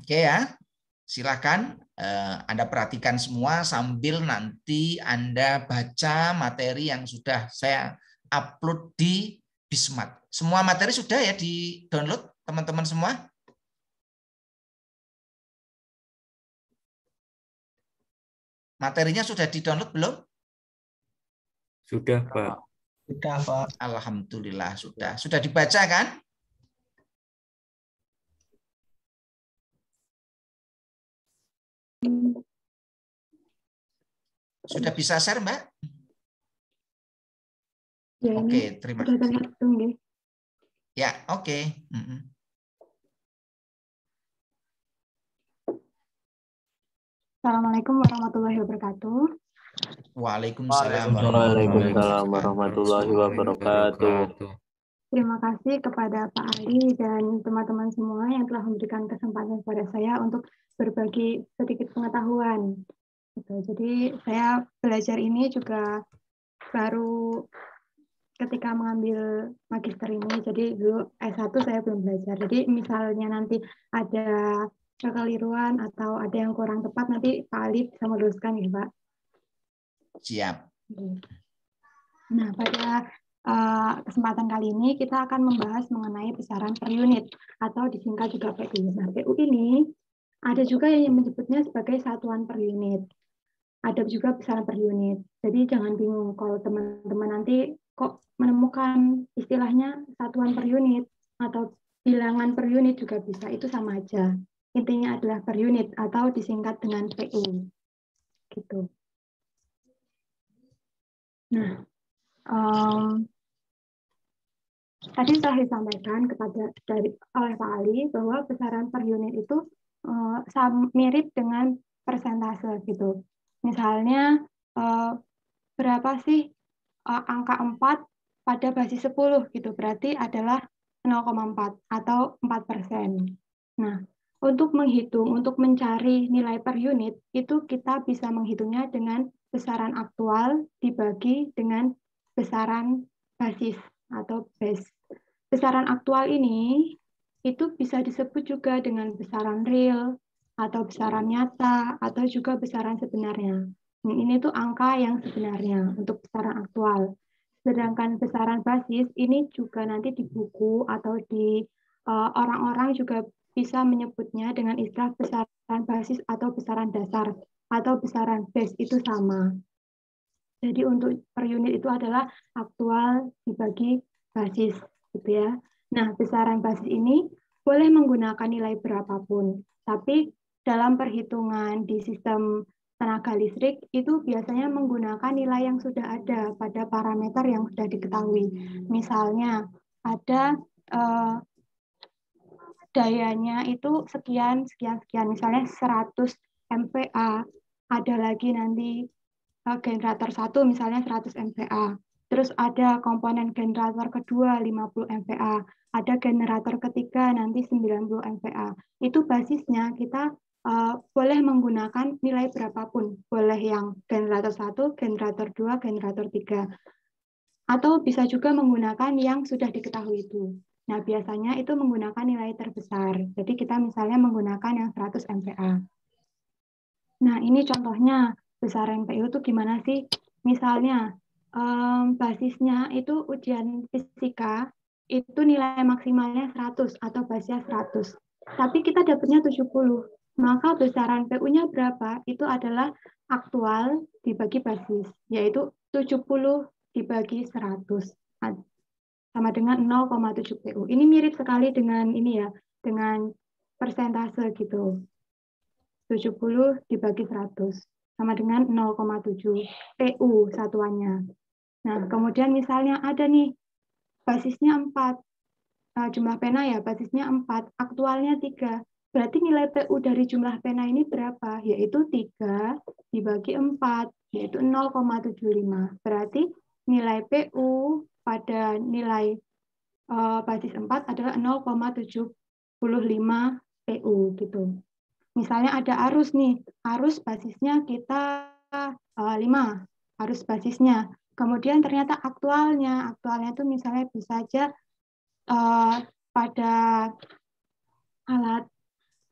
Oke ya, silakan Anda perhatikan semua sambil nanti Anda baca materi yang sudah saya upload di Bismart. Semua materi sudah ya di-download teman-teman semua? Materinya sudah di-download belum? Sudah, Pak. Sudah, Pak. Alhamdulillah sudah. Sudah dibaca kan? Sudah bisa share, Mbak? Ya, Oke, terima kasih. Ya, oke. Assalamualaikum warahmatullahi wabarakatuh. Waalaikumsalam warahmatullahi wabarakatuh. Terima kasih kepada Pak Ali dan teman-teman semua yang telah memberikan kesempatan kepada saya untuk berbagi sedikit pengetahuan. Jadi saya belajar ini juga baru ketika mengambil magister ini. Jadi dulu S1 saya belum belajar. Jadi misalnya nanti ada kekeliruan atau ada yang kurang tepat, nanti Pak Ali bisa meluruskan ya, Pak. Siap. Nah, pada kesempatan kali ini kita akan membahas mengenai besaran per unit atau disingkat juga PU. Nah, PU ini ada juga yang menyebutnya sebagai satuan per unit. Ada juga besaran per unit. Jadi jangan bingung kalau teman-teman nanti kok menemukan istilahnya satuan per unit atau bilangan per unit juga bisa, itu sama aja. Intinya adalah per unit atau disingkat dengan PU. Gitu. Nah, tadi telah disampaikan oleh Pak Ali bahwa besaran per unit itu mirip dengan persentase gitu. Misalnya berapa sih angka 4 pada basis 10 gitu, berarti adalah 0,4 atau 4%. Nah, untuk mencari nilai per unit itu kita bisa menghitungnya dengan besaran aktual dibagi dengan besaran basis atau base. Besaran aktual ini itu bisa disebut juga dengan besaran real atau besaran nyata atau juga besaran sebenarnya. Ini tuh angka yang sebenarnya untuk besaran aktual. Sedangkan besaran basis ini juga nanti di buku atau di orang-orang juga bisa menyebutnya dengan istilah besaran basis atau besaran dasar atau besaran base itu sama. Jadi untuk per unit itu adalah aktual dibagi basis gitu ya. Nah, besaran basis ini boleh menggunakan nilai berapapun, tapi dalam perhitungan di sistem tenaga listrik itu biasanya menggunakan nilai yang sudah ada pada parameter yang sudah diketahui. Misalnya ada dayanya itu sekian, misalnya 100 MVA, ada lagi nanti generator 1 misalnya 100 MVA, terus ada komponen generator kedua 50 MVA, ada generator ketiga nanti 90 MVA. Itu basisnya kita boleh menggunakan nilai berapapun, boleh yang generator 1, generator 2, generator 3, atau bisa juga menggunakan yang sudah diketahui itu. Nah, biasanya itu menggunakan nilai terbesar. Jadi kita misalnya menggunakan yang 100 MVA. Nah, ini contohnya besaran PU itu gimana sih? Misalnya, basisnya itu ujian fisika, itu nilai maksimalnya 100 atau basisnya 100. Tapi kita dapatnya 70. Maka besaran PU-nya berapa? Itu adalah aktual dibagi basis, yaitu 70 dibagi 100. Sama dengan 0,7 PU. Ini mirip sekali dengan ini ya, dengan persentase gitu. 70 dibagi 100 sama dengan 0,7 PU satuannya. Nah, kemudian misalnya ada nih basisnya 4. Jumlah pena ya, basisnya 4, aktualnya 3. Berarti nilai PU dari jumlah pena ini berapa? Yaitu 3 dibagi 4, yaitu 0,75. Berarti nilai PU pada nilai basis 4 adalah 0,75 PU gitu. Misalnya ada arus nih, arus basisnya kita 5, arus basisnya. Kemudian ternyata aktualnya itu misalnya bisa aja pada alat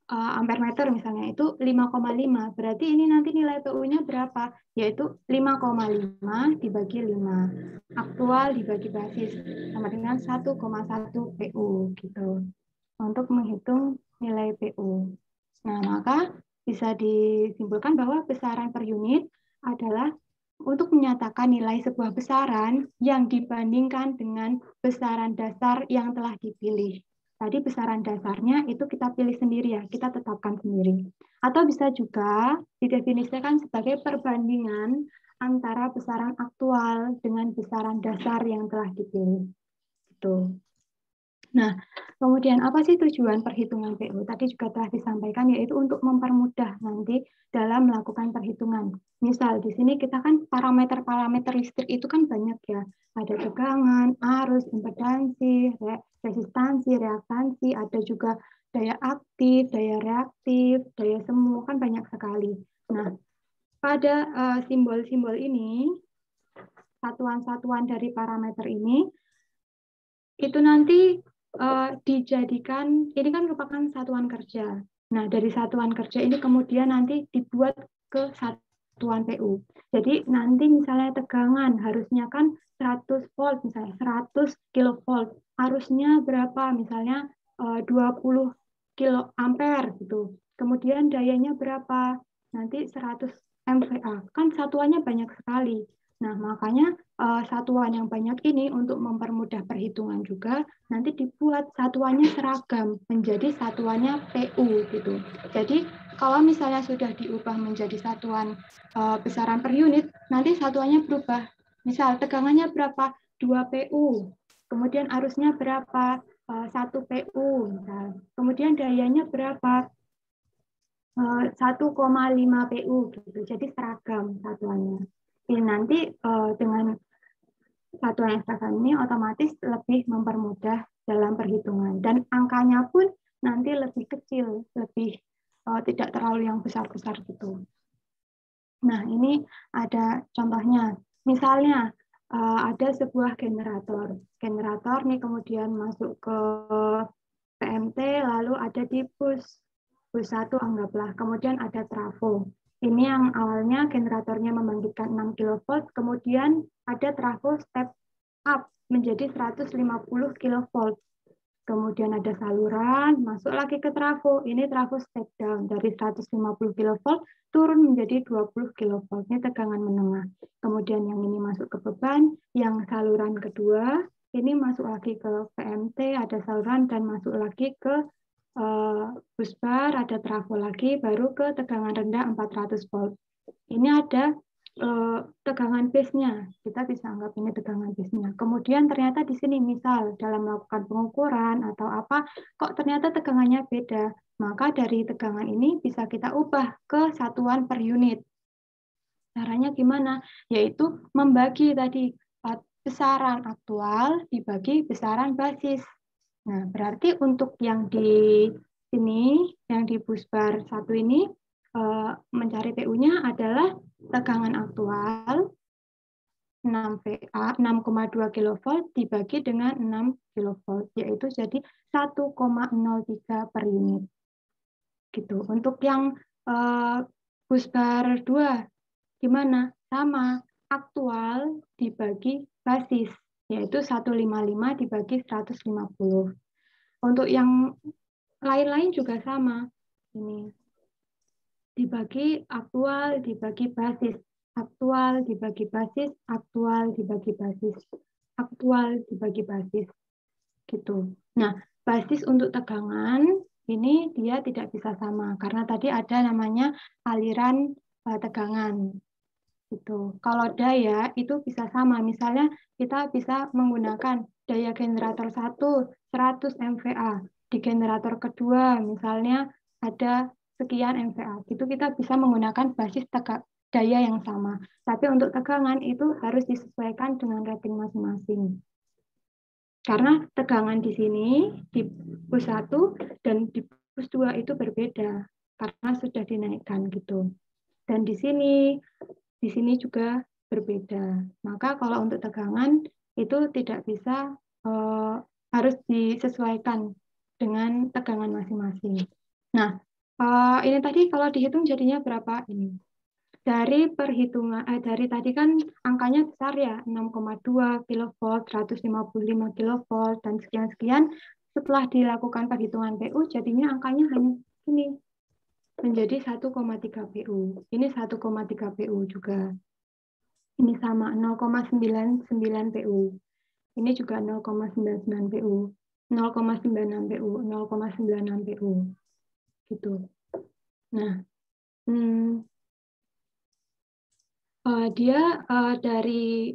ampere meter misalnya itu 5,5. Berarti ini nanti nilai PU-nya berapa? Yaitu 5,5 dibagi 5. Aktual dibagi basis sama dengan 1,1 PU gitu. Untuk menghitung nilai PU. Nah, maka bisa disimpulkan bahwa besaran per unit adalah untuk menyatakan nilai sebuah besaran yang dibandingkan dengan besaran dasar yang telah dipilih. Tadi besaran dasarnya itu kita pilih sendiri ya, kita tetapkan sendiri. Atau bisa juga didefinisikan sebagai perbandingan antara besaran aktual dengan besaran dasar yang telah dipilih. Gitu. Nah, kemudian apa sih tujuan perhitungan PU? Tadi juga telah disampaikan, yaitu untuk mempermudah nanti dalam melakukan perhitungan. Misal di sini kita kan parameter-parameter listrik itu kan banyak ya. Ada tegangan, arus, impedansi, resistansi, reaktansi, ada juga daya aktif, daya reaktif, daya semu, kan banyak sekali. Nah, pada simbol-simbol ini, satuan-satuan dari parameter ini, itu nanti dijadikan, ini kan merupakan satuan kerja. Nah, dari satuan kerja ini kemudian nanti dibuat ke satuan PU. Jadi nanti misalnya tegangan harusnya kan 100 volt, misalnya 100 kilovolt. Arusnya berapa? Misalnya 20 kilo ampere gitu. Kemudian dayanya berapa? Nanti 100 MVA. Kan satuannya banyak sekali. Nah, makanya satuan yang banyak ini untuk mempermudah perhitungan juga nanti dibuat satuannya seragam menjadi satuannya PU gitu. Jadi kalau misalnya sudah diubah menjadi satuan besaran per unit, nanti satuannya berubah. Misal tegangannya berapa? 2 PU. Kemudian arusnya berapa? 1 PU. Misal. Kemudian dayanya berapa? 1,5 PU gitu. Jadi seragam satuannya. Ini nanti dengan satuan yang seragam ini otomatis lebih mempermudah dalam perhitungan dan angkanya pun nanti lebih kecil, lebih tidak terlalu yang besar-besar gitu. Nah, ini ada contohnya. Misalnya ada sebuah generator. Generator nih kemudian masuk ke PMT, lalu ada di bus 1 anggaplah. Kemudian ada trafo. Ini yang awalnya generatornya membangkitkan 6 kV, kemudian ada trafo step up menjadi 150 kV. Kemudian ada saluran, masuk lagi ke trafo. Ini trafo step down dari 150 kV turun menjadi 20 kV. Ini tegangan menengah. Kemudian yang ini masuk ke beban, yang saluran kedua, ini masuk lagi ke PMT, ada saluran dan masuk lagi ke busbar, ada trafo lagi, baru ke tegangan rendah 400 volt. Ini ada tegangan base-nya. Kita bisa anggap ini tegangan base-nya. Kemudian ternyata di sini misal dalam melakukan pengukuran atau apa, kok ternyata tegangannya beda. Maka dari tegangan ini bisa kita ubah ke satuan per unit. Caranya gimana? Yaitu membagi tadi besaran aktual dibagi besaran basis. Nah, berarti untuk yang di sini, yang di busbar 1 ini, mencari PU-nya adalah tegangan aktual 6 VA 6,2 kV dibagi dengan 6 kV, yaitu jadi 1,03 per unit. Gitu. Untuk yang busbar 2 gimana? Sama, aktual dibagi basis, yaitu 155 dibagi 150. Untuk yang lain-lain juga sama. Ini dibagi aktual dibagi basis, aktual dibagi basis, aktual dibagi basis, aktual dibagi basis. Gitu. Nah, basis untuk tegangan ini dia tidak bisa sama karena tadi ada namanya aliran tegangan. Gitu. Kalau daya itu bisa sama, misalnya kita bisa menggunakan daya generator 1 100 MVA, di generator kedua misalnya ada sekian MVA, itu kita bisa menggunakan basis daya yang sama. Tapi untuk tegangan itu harus disesuaikan dengan rating masing-masing. Karena tegangan di sini di bus 1 dan di bus 2 itu berbeda karena sudah dinaikkan gitu. Dan di sini juga berbeda. Maka kalau untuk tegangan itu tidak bisa harus disesuaikan dengan tegangan masing-masing. Nah, Ini tadi kalau dihitung jadinya berapa ini? Dari perhitungan, dari tadi kan angkanya besar ya, 6,2 kilovolt, 155 kilovolt, dan sekian-sekian. Setelah dilakukan perhitungan PU, jadinya angkanya hanya ini, menjadi 1,3 PU. Ini 1,3 PU juga. Ini sama, 0,99 PU. Ini juga 0,99 PU, 0,96 PU, 0,96 PU. Gitu. Nah, dia dari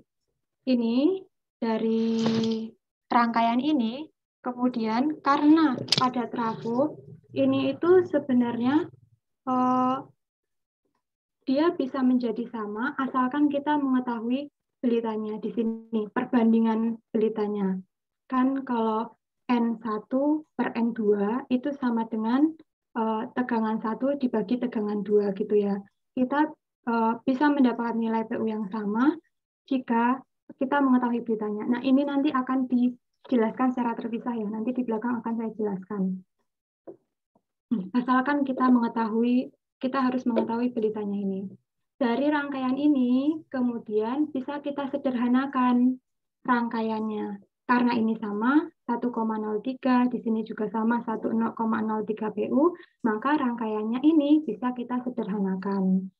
ini, dari rangkaian ini, kemudian karena pada trafo ini itu sebenarnya dia bisa menjadi sama asalkan kita mengetahui belitanya di sini, perbandingan belitanya. Kan kalau N1 per N2 itu sama dengan tegangan 1 dibagi tegangan 2 gitu ya. Kita bisa mendapatkan nilai PU yang sama jika kita mengetahui belitanya. Nah, ini nanti akan dijelaskan secara terpisah ya. Nanti di belakang akan saya jelaskan. Asalkan kita harus mengetahui belitanya ini. Dari rangkaian ini, kemudian bisa kita sederhanakan rangkaiannya. Karena ini sama, 1,03, di sini juga sama, 1,03 PU, maka rangkaiannya ini bisa kita sederhanakan.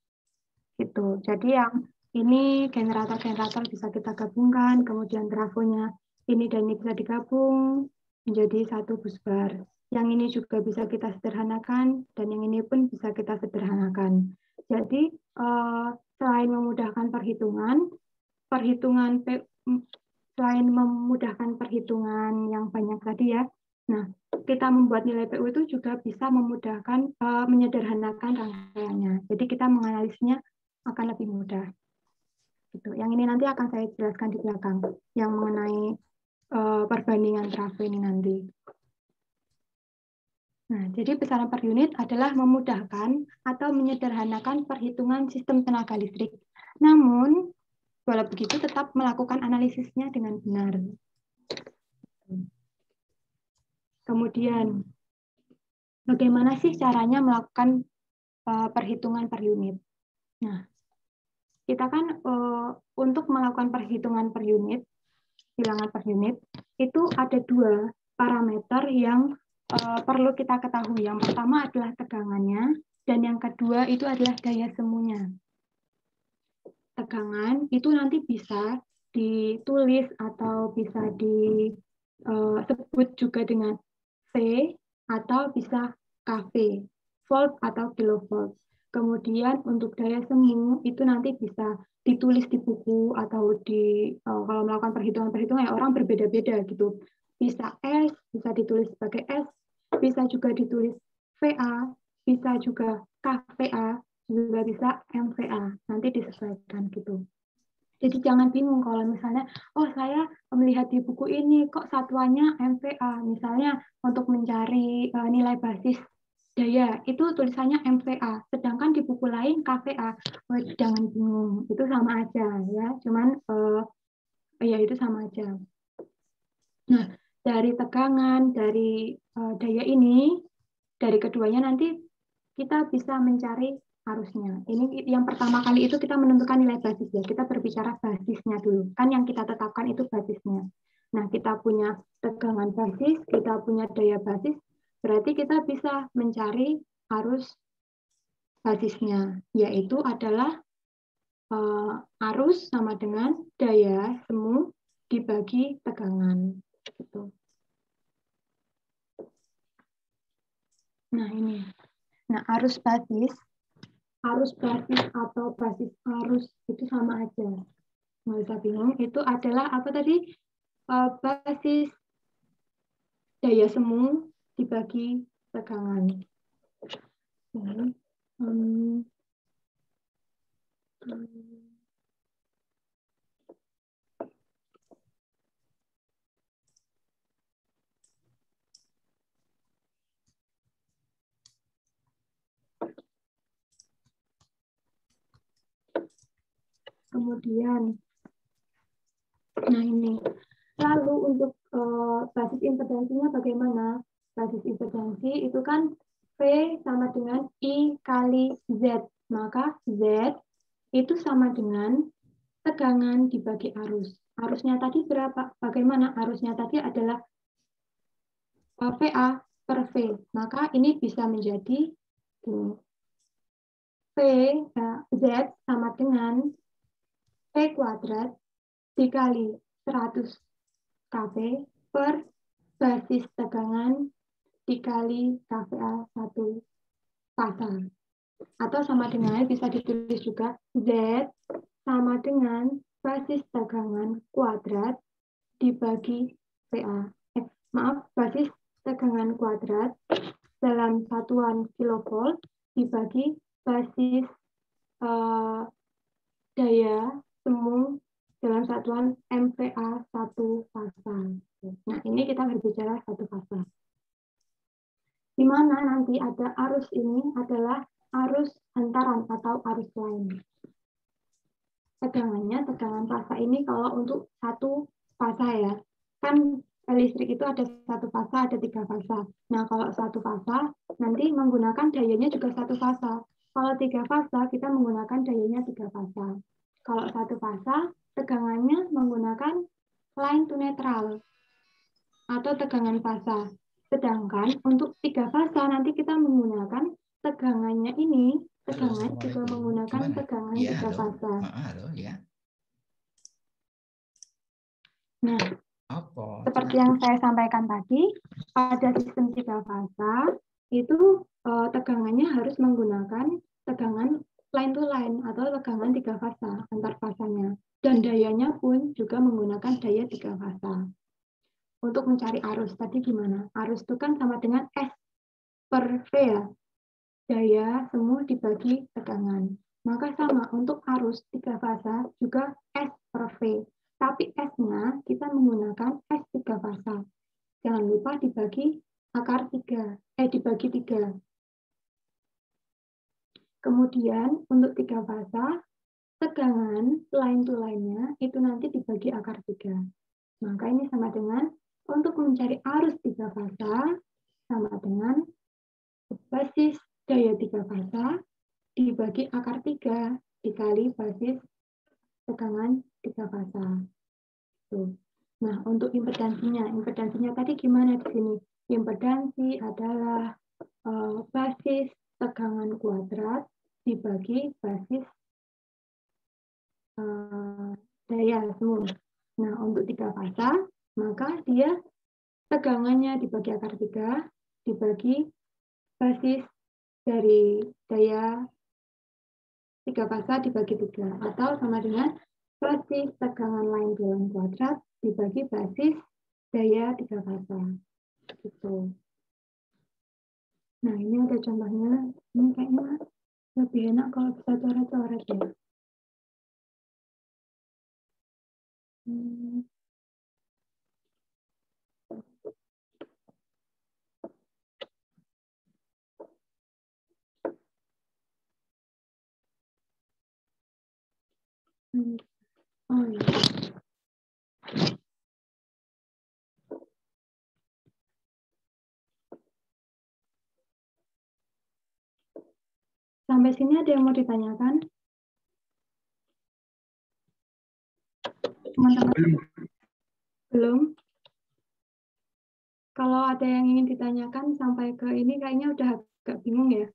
Gitu. Jadi yang ini generator-generator bisa kita gabungkan, kemudian trafonya ini dan ini bisa digabung menjadi satu busbar. Yang ini juga bisa kita sederhanakan, dan yang ini pun bisa kita sederhanakan. Jadi, selain memudahkan selain memudahkan perhitungan yang banyak tadi ya, nah, kita membuat nilai PU itu juga bisa memudahkan, menyederhanakan rangkaiannya. Jadi kita menganalisnya akan lebih mudah. Gitu. Yang ini nanti akan saya jelaskan di belakang, yang mengenai perbandingan trafo ini nanti. Nah, jadi besaran per unit adalah memudahkan atau menyederhanakan perhitungan sistem tenaga listrik. Namun, walau begitu tetap melakukan analisisnya dengan benar. Kemudian, bagaimana sih caranya melakukan perhitungan per unit? Nah, kita kan untuk melakukan perhitungan per unit, bilangan per unit, itu ada dua parameter yang perlu kita ketahui. Yang pertama adalah tegangannya, dan yang kedua itu adalah daya semunya. Tegangan itu nanti bisa ditulis atau bisa disebut juga dengan V atau bisa kV, volt atau kilovolt. Kemudian untuk daya semu itu nanti bisa ditulis di buku atau kalau melakukan perhitungan ya orang berbeda-beda gitu. Bisa S, bisa ditulis sebagai S, bisa juga ditulis VA, bisa juga KVA, juga bisa MVA. Nanti disesuaikan gitu. Jadi jangan bingung kalau misalnya, oh saya melihat di buku ini kok satuannya MVA, misalnya untuk mencari nilai basis daya itu tulisannya MVA, sedangkan di buku lain KVA. Oh, jangan bingung, itu sama aja ya, cuman ya itu sama aja. Nah, dari tegangan, dari daya ini, dari keduanya nanti kita bisa mencari arusnya. Ini yang pertama kali itu kita menentukan nilai basis ya. Kita berbicara basisnya dulu. Kan yang kita tetapkan itu basisnya. Nah, kita punya tegangan basis, kita punya daya basis, berarti kita bisa mencari arus basisnya, yaitu adalah arus sama dengan daya semu dibagi tegangan. Gitu. Nah, ini. Nah, arus basis atau basis arus itu sama aja. Nggak usah bingung, itu adalah apa tadi? Basis daya semu dibagi tegangan. Kemudian, nah ini. Lalu untuk basis impedansinya bagaimana? Basis impedansi itu kan sama dengan I kali Z. Maka Z itu sama dengan tegangan dibagi arus. Arusnya tadi berapa? Bagaimana? Arusnya tadi adalah VA per V. Maka ini bisa menjadi Z sama dengan V kuadrat dikali 100 kV per basis tegangan dikali kVA 1 pasang. Atau sama dengan, bisa ditulis juga, Z sama dengan basis tegangan kuadrat dibagi VA. Basis tegangan kuadrat dalam satuan kilovolt dibagi basis daya semu dalam satuan MVA 1 pasang. Nah, ini kita berbicara 1 pasang. Di mana nanti ada arus ini adalah arus hantaran atau arus lain. Tegangannya, tegangan fasa ini kalau untuk 1 fasa ya, kan listrik itu ada 1 fasa, ada 3 fasa. Nah, kalau 1 fasa, nanti menggunakan dayanya juga 1 fasa. Kalau 3 fasa, kita menggunakan dayanya 3 fasa. Kalau 1 fasa, tegangannya menggunakan line to neutral atau tegangan fasa. Sedangkan untuk 3 fasa nanti kita menggunakan tegangannya ini, tegangan juga menggunakan tegangan 3 fasa. Halo, ya. Nah, seperti yang saya sampaikan tadi, pada sistem 3 fasa itu tegangannya harus menggunakan tegangan line to line atau tegangan 3 fasa antar fasanya. Dan dayanya pun juga menggunakan daya 3 fasa. Untuk mencari arus tadi gimana? Arus itu kan sama dengan S per V ya. Daya semu dibagi tegangan. Maka sama untuk arus 3 fasa juga S per V. Tapi S-nya kita menggunakan S 3 fasa. Jangan lupa dibagi akar 3. Dibagi 3. Kemudian untuk 3 fasa, tegangan line to line-nya itu nanti dibagi akar 3. Maka ini sama dengan untuk mencari arus 3 fasa sama dengan basis daya 3 fasa dibagi akar 3 dikali basis tegangan 3 fasa. Tuh. Nah, untuk impedansinya tadi gimana di sini? Impedansi adalah basis tegangan kuadrat dibagi basis daya semu. Nah, untuk 3 fasa, maka dia tegangannya dibagi akar 3 dibagi basis dari daya 3 fasa dibagi 3. Atau sama dengan basis tegangan line to line kuadrat dibagi basis daya 3 fasa. Gitu. Nah, ini ada contohnya. Ini kayaknya lebih enak kalau bisa coret-coret ya. Oh iya. Sampai sini ada yang mau ditanyakan? Teman-teman? Belum? Kalau ada yang ingin ditanyakan sampai ke ini kayaknya udah agak bingung ya.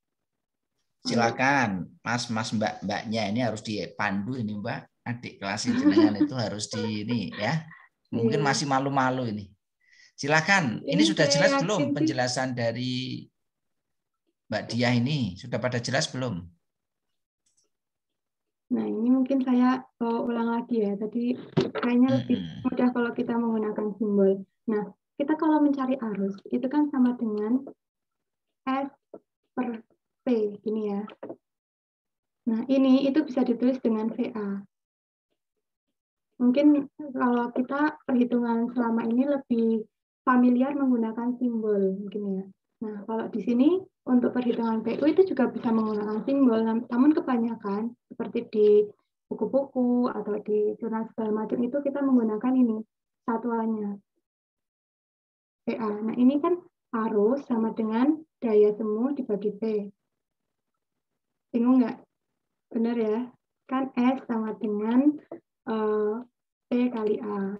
Silakan, Mas Mbaknya ini harus dipandu ini Mbak. Adik kelas jenengan itu harus di ini ya. Mungkin masih malu-malu ini. Silakan. Ini sudah jelas belum penjelasan dari Mbak Diah ini? Sudah pada jelas belum? Nah, ini mungkin saya ulang lagi ya. Tadi kayaknya lebih mudah kalau kita menggunakan simbol. Nah, kita kalau mencari arus, itu kan sama dengan S per P, gini ya. Nah, ini itu bisa ditulis dengan VA. Mungkin kalau kita perhitungan selama ini lebih familiar menggunakan simbol, mungkin ya. Nah, kalau di sini untuk perhitungan PU itu juga bisa menggunakan simbol, namun kebanyakan seperti di buku-buku atau di jurnal segala macam itu kita menggunakan ini satuannya PA. Nah, ini kan arus sama dengan daya semu dibagi P. Bingung nggak? Benar ya? Kan S sama dengan P kali A.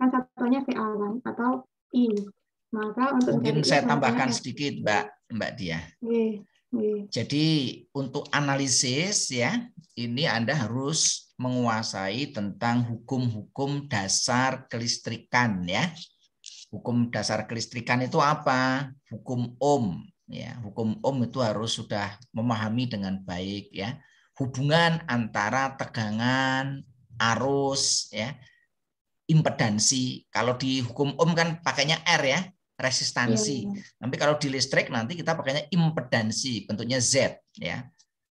Kan satuannya VA kan? Atau I. Maka untuk Mungkin mencari I saya sama tambahkan dengan S. sedikit, Mbak Dia. Jadi untuk analisis ya, ini Anda harus menguasai tentang hukum-hukum dasar kelistrikan ya. Hukum dasar kelistrikan itu apa? Hukum Ohm ya. Hukum Ohm itu harus sudah memahami dengan baik ya. Hubungan antara tegangan, arus ya, impedansi. Kalau di hukum Ohm kan pakainya R ya, resistansi. Tapi kalau di listrik nanti kita pakainya impedansi, bentuknya Z ya.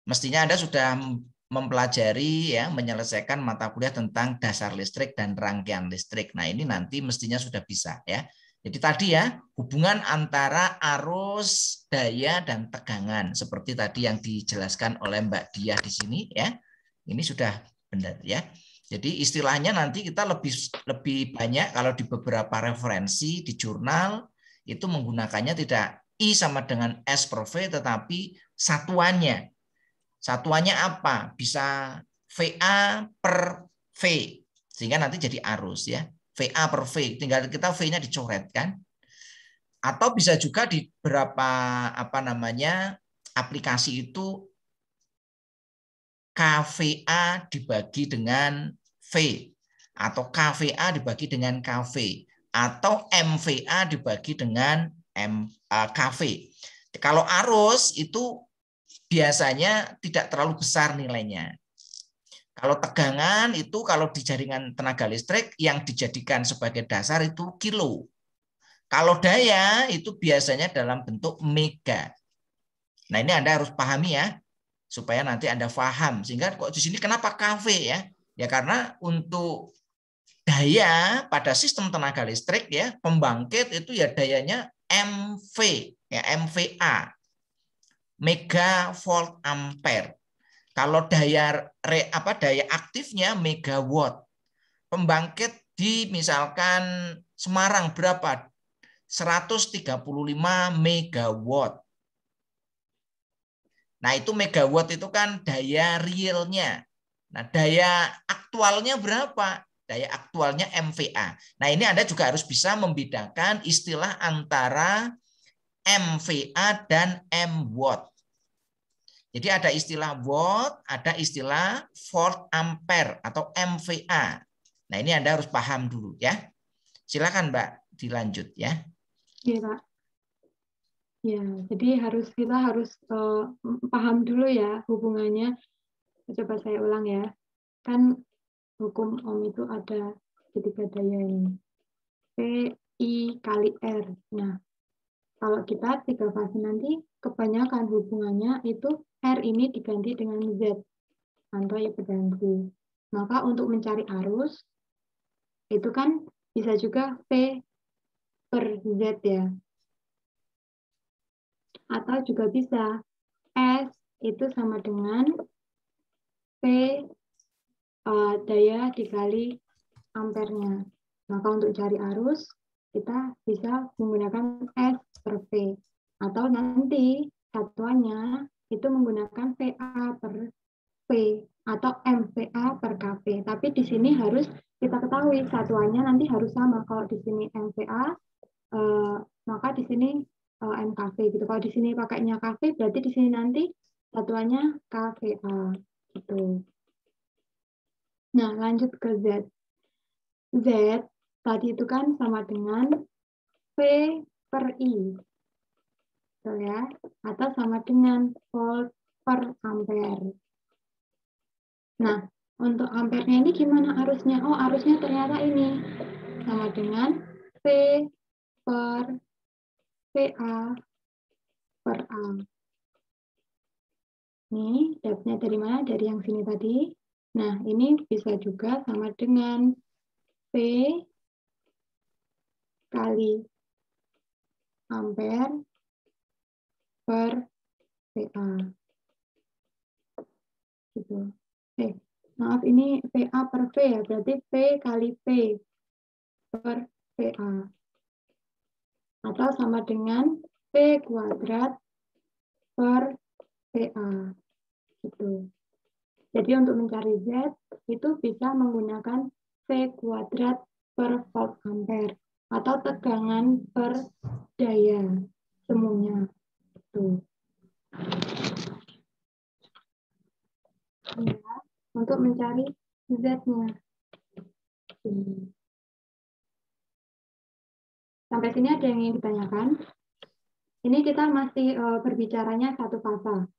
Mestinya Anda sudah mempelajari ya, menyelesaikan mata kuliah tentang dasar listrik dan rangkaian listrik. Nah, ini nanti mestinya sudah bisa ya. Jadi tadi ya, hubungan antara arus, daya dan tegangan seperti tadi yang dijelaskan oleh Mbak Diah di sini ya. Ini sudah benar ya. Jadi istilahnya nanti kita lebih banyak kalau di beberapa referensi di jurnal itu menggunakannya tidak I sama dengan S per V, tetapi satuannya. Satuannya apa? Bisa VA per V. Sehingga nanti jadi arus ya. VA per V. Tinggal kita V-nya dicoret kan. Atau bisa juga di beberapa aplikasi itu KVA dibagi dengan V, atau KVA dibagi dengan KV, atau MVA dibagi dengan KV. Kalau arus itu biasanya tidak terlalu besar nilainya. Kalau tegangan itu kalau di jaringan tenaga listrik yang dijadikan sebagai dasar itu kilo. Kalau daya itu biasanya dalam bentuk mega. Nah ini Anda harus pahami ya, supaya nanti Anda paham. Sehingga kok di sini kenapa KV ya? Ya karena untuk daya pada sistem tenaga listrik ya, pembangkit itu ya dayanya MV ya, MVA. Megavolt ampere. Kalau daya daya aktifnya megawatt. Pembangkit di misalkan Semarang berapa? 135 megawatt. Nah, itu megawatt itu kan daya realnya. Nah, daya aktualnya berapa? Daya aktualnya MVA. Nah, ini Anda juga harus bisa membedakan istilah antara MVA dan mwatt. Jadi ada istilah watt, ada istilah volt ampere atau MVA. Nah, ini Anda harus paham dulu ya. Silakan Mbak, dilanjut ya. Iya, Pak. Ya, jadi kita harus paham dulu ya hubungannya. Coba saya ulang ya. Kan hukum Ohm itu ada ketiga daya ini. P, I kali R. Nah, kalau kita tiga fase nanti kebanyakan hubungannya itu R ini diganti dengan Z atau impedansi. Maka untuk mencari arus itu kan bisa juga P per Z ya. Atau juga bisa S itu sama dengan P daya dikali ampernya. Maka untuk cari arus kita bisa menggunakan S per V. Atau nanti satuannya itu menggunakan VA per P atau MVA per KP. Tapi di sini harus kita ketahui satuannya nanti harus sama. Kalau di sini MVA, maka di sini MKV gitu. Kalau di sini pakainya KV, berarti di sini nanti satuannya KVA gitu. Nah, lanjut ke Z. Z tadi itu kan sama dengan V per I. Betul ya? Atau sama dengan volt per ampere. Nah, untuk ampernya ini gimana arusnya? Oh, arusnya ternyata ini sama dengan V per VA per A. Ini dapatnya dari mana? Dari yang sini tadi. Nah, ini bisa juga sama dengan V kali ampere per VA. Gitu. Maaf, ini VA per V ya, berarti V kali V per VA. Atau sama dengan V V kuadrat per PA. Gitu. Jadi untuk mencari Z itu bisa menggunakan V kuadrat per volt ampere atau tegangan per daya semuanya. Gitu. Ya, untuk mencari Z-nya. Sampai sini ada yang ingin ditanyakan? Ini kita masih berbicaranya satu fasa.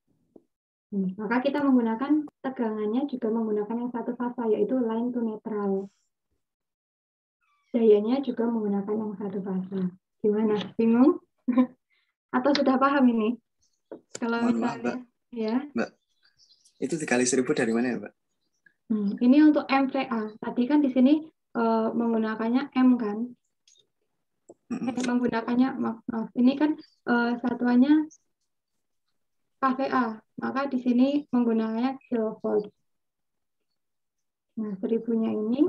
Maka kita menggunakan tegangannya juga menggunakan yang satu fasa, yaitu line to neutral. Dayanya juga menggunakan yang satu fasa. Gimana? Bingung? Atau sudah paham ini? Kalau Mohon maaf, misalnya, Mbak. ya. Mbak, itu dikali 1000 dari mana ya, Mbak? Ini untuk MVA. Tadi kan di sini menggunakannya M kan? Menggunakannya, maaf. Ini kan satuannya kVA. Maka di sini menggunakannya kilovolt. Nah, 1000-nya ini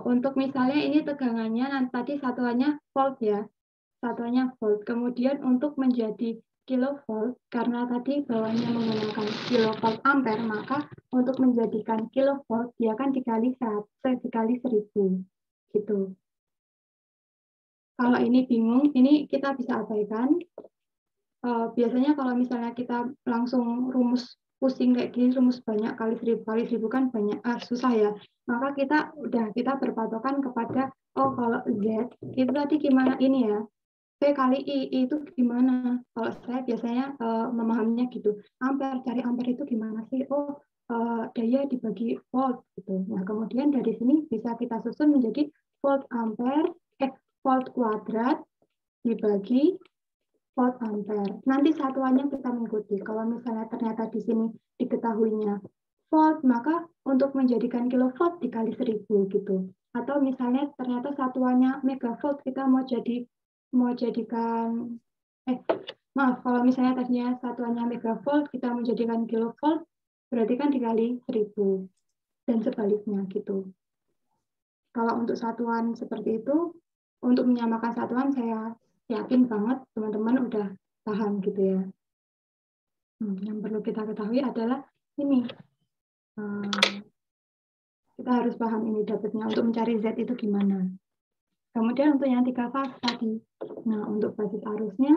untuk misalnya ini tegangannya nanti tadi satuannya volt ya. Satuannya volt. Kemudian untuk menjadi kilovolt, karena tadi bawahnya menggunakan kilovolt ampere, maka untuk menjadikan kilovolt dia kan dikali 100, dikali 1000 gitu. Kalau ini bingung, ini kita bisa abaikan. Biasanya kalau misalnya kita langsung rumus pusing kayak gini, rumus banyak kali 1000 kan banyak, susah ya. Maka kita berpatokan kepada, kalau Z itu tadi gimana ini ya, V kali I itu gimana? Kalau saya biasanya memahaminya gitu. Ampere, cari ampere itu gimana sih? Daya dibagi volt gitu. Nah, kemudian dari sini bisa kita susun menjadi volt ampere, volt kuadrat dibagi volt ampere. Nanti satuannya kita mengikuti. Kalau misalnya ternyata di sini diketahuinya volt, maka untuk menjadikan kilovolt dikali 1000 gitu. Atau misalnya ternyata satuannya megavolt, kita mau jadikan kalau misalnya tadinya satuannya megavolt, kita menjadikan kilovolt, berarti kan dikali 1000 dan sebaliknya gitu. Kalau untuk satuan seperti itu, untuk menyamakan satuan saya yakin banget teman-teman udah paham gitu ya. Yang perlu kita ketahui adalah ini. Kita harus paham ini dapatnya untuk mencari Z itu gimana. Kemudian untuk yang 3 fase tadi. Nah, untuk basis arusnya,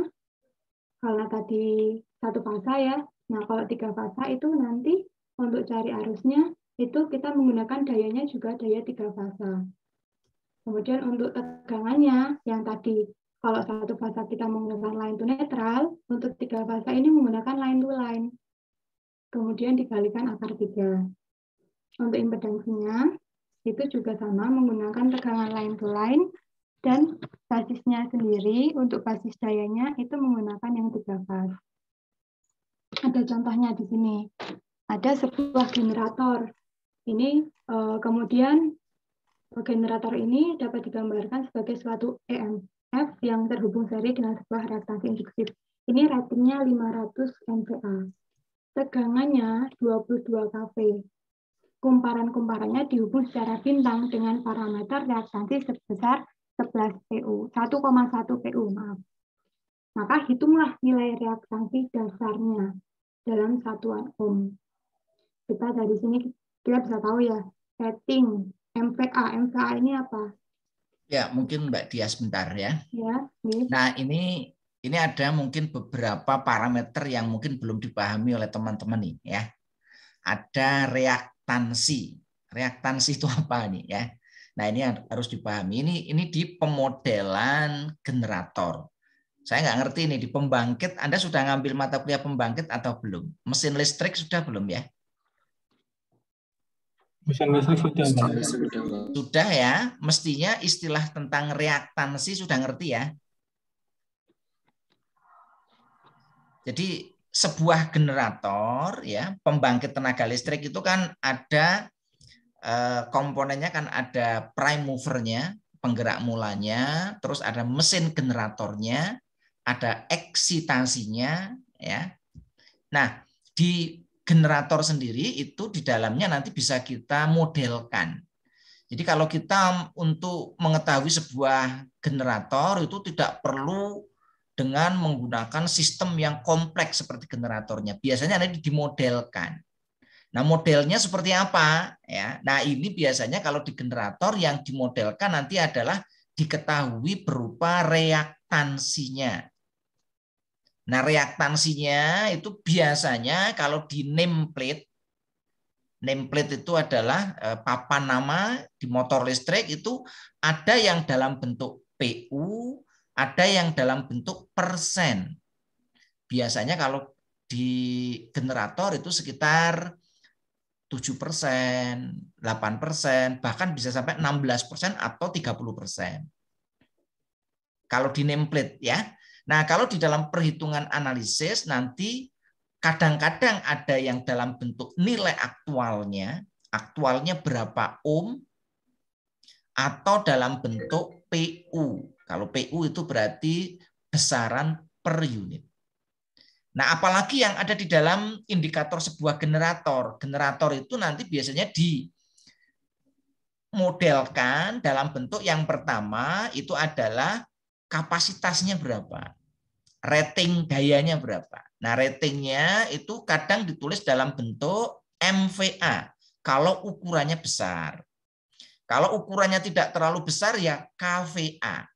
karena tadi satu fasa ya. Nah, kalau 3 fasa itu nanti untuk cari arusnya, itu kita menggunakan dayanya juga daya 3 fasa. Kemudian untuk tegangannya, yang tadi, kalau satu fasa kita menggunakan line to neutral, untuk 3 fasa ini menggunakan line to line. Kemudian dikalikan akar 3. Untuk impedansinya, itu juga sama menggunakan tegangan line to line, dan basisnya sendiri untuk basis dayanya itu menggunakan yang 3 fase. Ada contohnya di sini. Ada sebuah generator. Ini kemudian generator ini dapat digambarkan sebagai suatu EMF yang terhubung seri dengan sebuah reaktasi induktif. Ini ratingnya 500 MVA. Tegangannya 22 kV. Kumparan-kumparannya dihubung secara bintang dengan parameter reaktansi sebesar 11 PU, 1,1 PU, maaf. Maka hitunglah nilai reaktansi dasarnya dalam satuan ohm. Kita dari sini kita bisa tahu ya, rating MVA. MVA ini apa? Ya, mungkin Mbak Dia sebentar ya. Ya, yes. Nah, ini ada mungkin beberapa parameter yang mungkin belum dipahami oleh teman-teman nih ya. Ada reaktansi. Reaktansi itu apa nih ya? Nah, ini harus dipahami. Ini di pemodelan generator. Saya nggak ngerti nih di pembangkit. Anda sudah ngambil mata kuliah pembangkit atau belum? Mesin listrik sudah belum ya? Mesin listrik sudah. Sudah ya. Mestinya istilah tentang reaktansi sudah ngerti ya. Jadi sebuah generator ya, pembangkit tenaga listrik itu kan ada komponennya, kan ada prime movernya, penggerak mulanya, terus ada mesin generatornya, ada eksitasinya ya. Nah, di generator sendiri itu di dalamnya nanti bisa kita modelkan. Jadi kalau kita untuk mengetahui sebuah generator itu tidak perlu dengan menggunakan sistem yang kompleks seperti generatornya. Biasanya nanti dimodelkan. Nah, modelnya seperti apa? Ya. Nah, ini biasanya kalau di generator yang dimodelkan nanti adalah diketahui berupa reaktansinya. Nah, reaktansinya itu biasanya kalau di nameplate itu adalah papan nama di motor listrik itu ada yang dalam bentuk PU, ada yang dalam bentuk persen. Biasanya kalau di generator itu sekitar 7%, 8%, bahkan bisa sampai 16% atau 30%. Kalau di nameplate ya. Nah, kalau di dalam perhitungan analisis nanti kadang-kadang ada yang dalam bentuk nilai aktualnya berapa ohm, atau dalam bentuk PU. Kalau PU itu berarti besaran per unit. Nah, apalagi yang ada di dalam indikator sebuah generator. Generator itu nanti biasanya dimodelkan dalam bentuk yang pertama itu adalah kapasitasnya berapa, rating dayanya berapa. Nah, ratingnya itu kadang ditulis dalam bentuk MVA kalau ukurannya besar. Kalau ukurannya tidak terlalu besar ya KVA.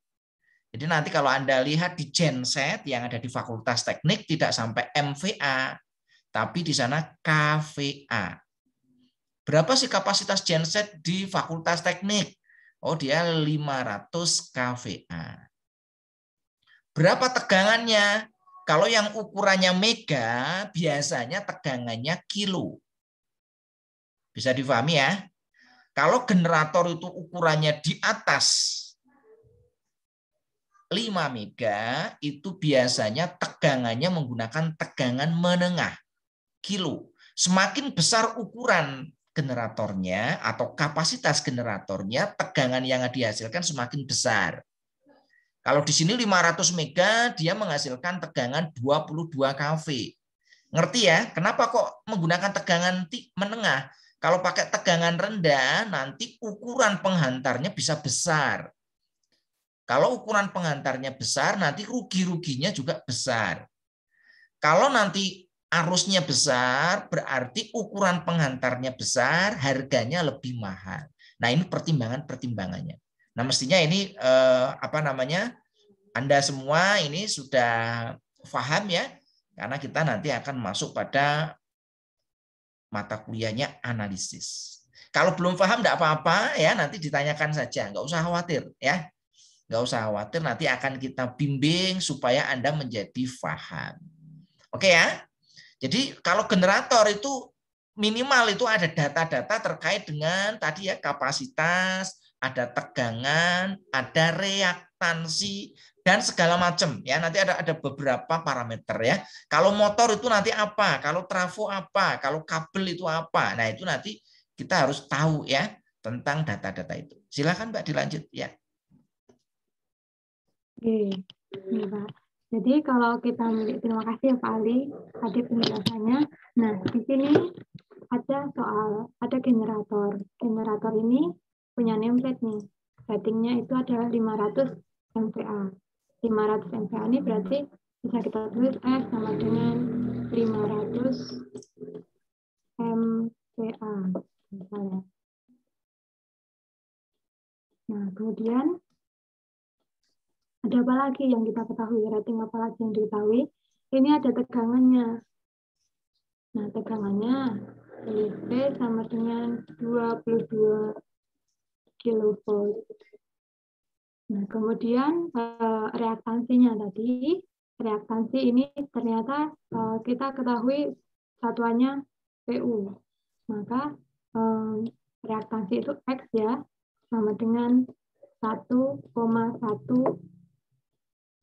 Jadi nanti kalau Anda lihat di genset yang ada di Fakultas Teknik tidak sampai MVA, tapi di sana KVA. Berapa sih kapasitas genset di Fakultas Teknik? Oh, dia 500 kVA. Berapa tegangannya? Kalau yang ukurannya mega, biasanya tegangannya kilo. Bisa difahami ya? Kalau generator itu ukurannya di atas 5 mega, itu biasanya tegangannya menggunakan tegangan menengah, kilo. Semakin besar ukuran generatornya atau kapasitas generatornya, tegangan yang dihasilkan semakin besar. Kalau di sini 500 mega, dia menghasilkan tegangan 22 kV. Ngerti ya? Kenapa kok menggunakan tegangan menengah? Kalau pakai tegangan rendah, nanti ukuran penghantarnya bisa besar. Kalau ukuran penghantarnya besar, nanti rugi-ruginya juga besar. Kalau nanti arusnya besar, berarti ukuran penghantarnya besar, harganya lebih mahal. Nah, ini pertimbangan-pertimbangannya. Nah, mestinya ini Anda semua ini sudah paham ya, karena kita nanti akan masuk pada mata kuliahnya analisis. Kalau belum paham tidak apa-apa ya, nanti ditanyakan saja, nggak usah khawatir ya, nggak usah khawatir, nanti akan kita bimbing supaya Anda menjadi paham. Oke ya, jadi kalau generator itu minimal itu ada data-data terkait dengan tadi ya kapasitas, ada tegangan, ada reaktansi dan segala macam ya. Nanti ada beberapa parameter ya. Kalau motor itu nanti apa, kalau trafo apa, kalau kabel itu apa. Nah, itu nanti kita harus tahu ya tentang data-data itu. Silakan Mbak dilanjut ya. Oke, ya, Pak. Jadi kalau kita terima kasih ya Pak Ali tadi penjelasannya. Nah, di sini ada generator. Generator ini punya nameplate nih. Ratingnya itu adalah 500 MVA. 500 MVA ini berarti bisa kita tulis S sama dengan 500 MVA misalnya. Nah, kemudian ada apa lagi yang kita ketahui? Rating apa lagi yang diketahui? Ini ada tegangannya. Nah, tegangannya V sama dengan 22 kilovolt. Nah, kemudian reaktansinya tadi, reaktansi ini ternyata kita ketahui satuannya PU. Maka reaktansi itu X ya, sama dengan 1,1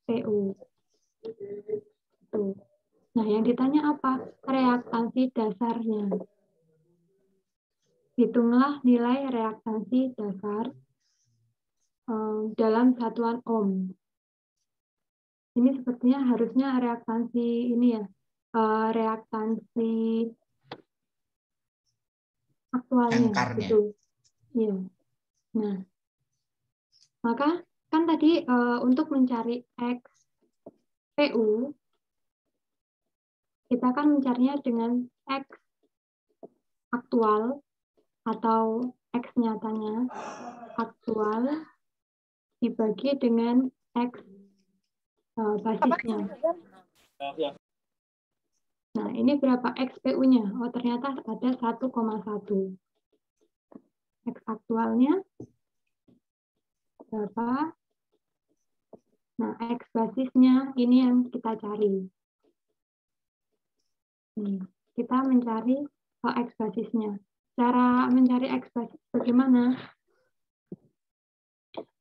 PU. Tuh. Nah, yang ditanya apa? Reaktansi dasarnya. Hitunglah nilai reaktansi dasar dalam satuan ohm. Ini sepertinya harusnya reaktansi ini ya, reaktansi aktualnya. Jangkarnya. Itu. Iya. Nah, maka kan tadi untuk mencari X PU, kita kan mencarinya dengan X aktual atau X nyatanya aktual dibagi dengan X basisnya. Nah, ini berapa XPU-nya? Oh, ternyata ada 1,1. X aktualnya berapa? Nah, X basisnya ini yang kita cari. Kita mencari X basisnya. Cara mencari X basis bagaimana?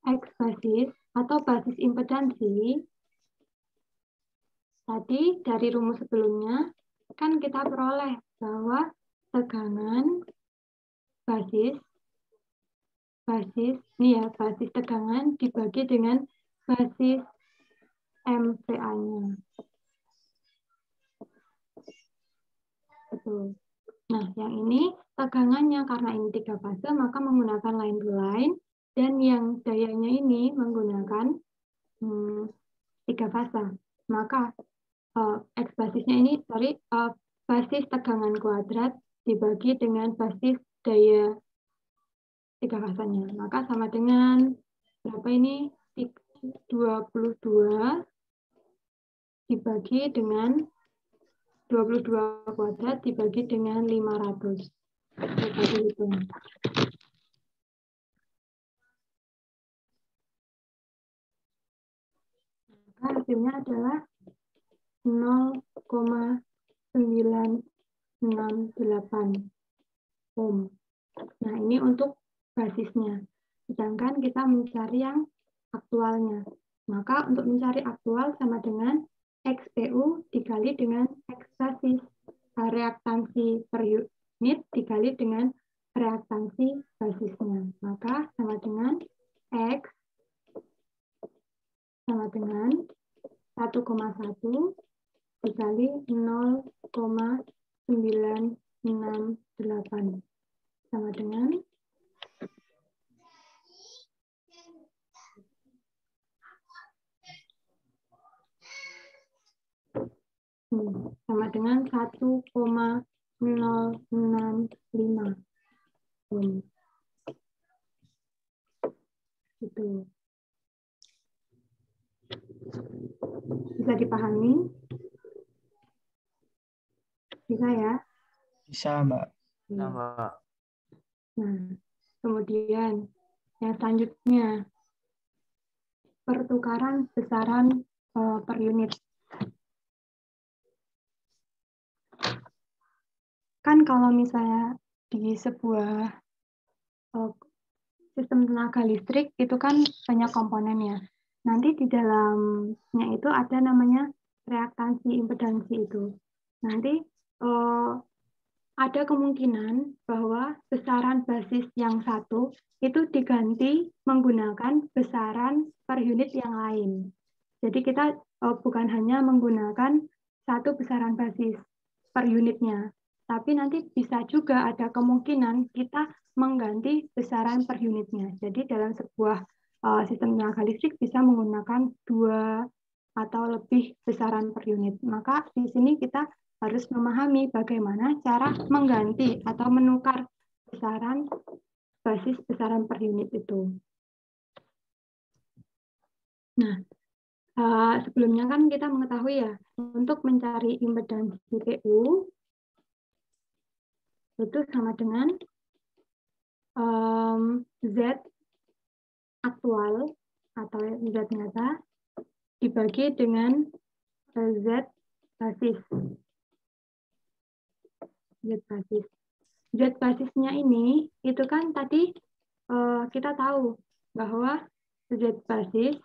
X basis atau basis impedansi tadi dari rumus sebelumnya kan kita peroleh bahwa tegangan basis tegangan dibagi dengan basis MVA-nya. Betul. Nah, yang ini tegangannya karena ini 3 fase maka menggunakan line to line, dan yang dayanya ini menggunakan 3 fase. Maka X basisnya ini basis tegangan kuadrat dibagi dengan basis daya 3 fasenya. Maka sama dengan berapa ini? 22 dibagi dengan 22 kuadrat dibagi dengan 500. Coba dihitung. Maka hasilnya adalah 0,968 ohm. Nah, ini untuk basisnya. Sedangkan kita mencari yang aktualnya. Maka untuk mencari aktual sama dengan XPU dikali dengan X basis. Reaktansi per unit dikali dengan reaktansi basisnya. Maka sama dengan X sama dengan 1,1 dikali 0,968 sama dengan sama dengan 1,065 ohm. Itu bisa dipahami? Bisa ya? Bisa, Mbak. Mbak. Nah, kemudian yang selanjutnya pertukaran besaran per unit. Kan kalau misalnya di sebuah sistem tenaga listrik itu kan banyak komponennya. Nanti di dalamnya itu ada namanya reaktansi impedansi itu. Nanti ada kemungkinan bahwa besaran basis yang satu itu diganti menggunakan besaran per unit yang lain. Jadi kita bukan hanya menggunakan satu besaran basis per unitnya, tapi nanti bisa juga ada kemungkinan kita mengganti besaran per unitnya. Jadi dalam sebuah sistem tenaga listrik bisa menggunakan 2 atau lebih besaran per unit. Maka di sini kita harus memahami bagaimana cara mengganti atau menukar besaran basis besaran per unit itu. Nah, sebelumnya kan kita mengetahui ya, untuk mencari impedansi PU itu sama dengan Z aktual atau Z nyata dibagi dengan Z basis. Z basis. Z basisnya ini itu kan tadi kita tahu bahwa Z basis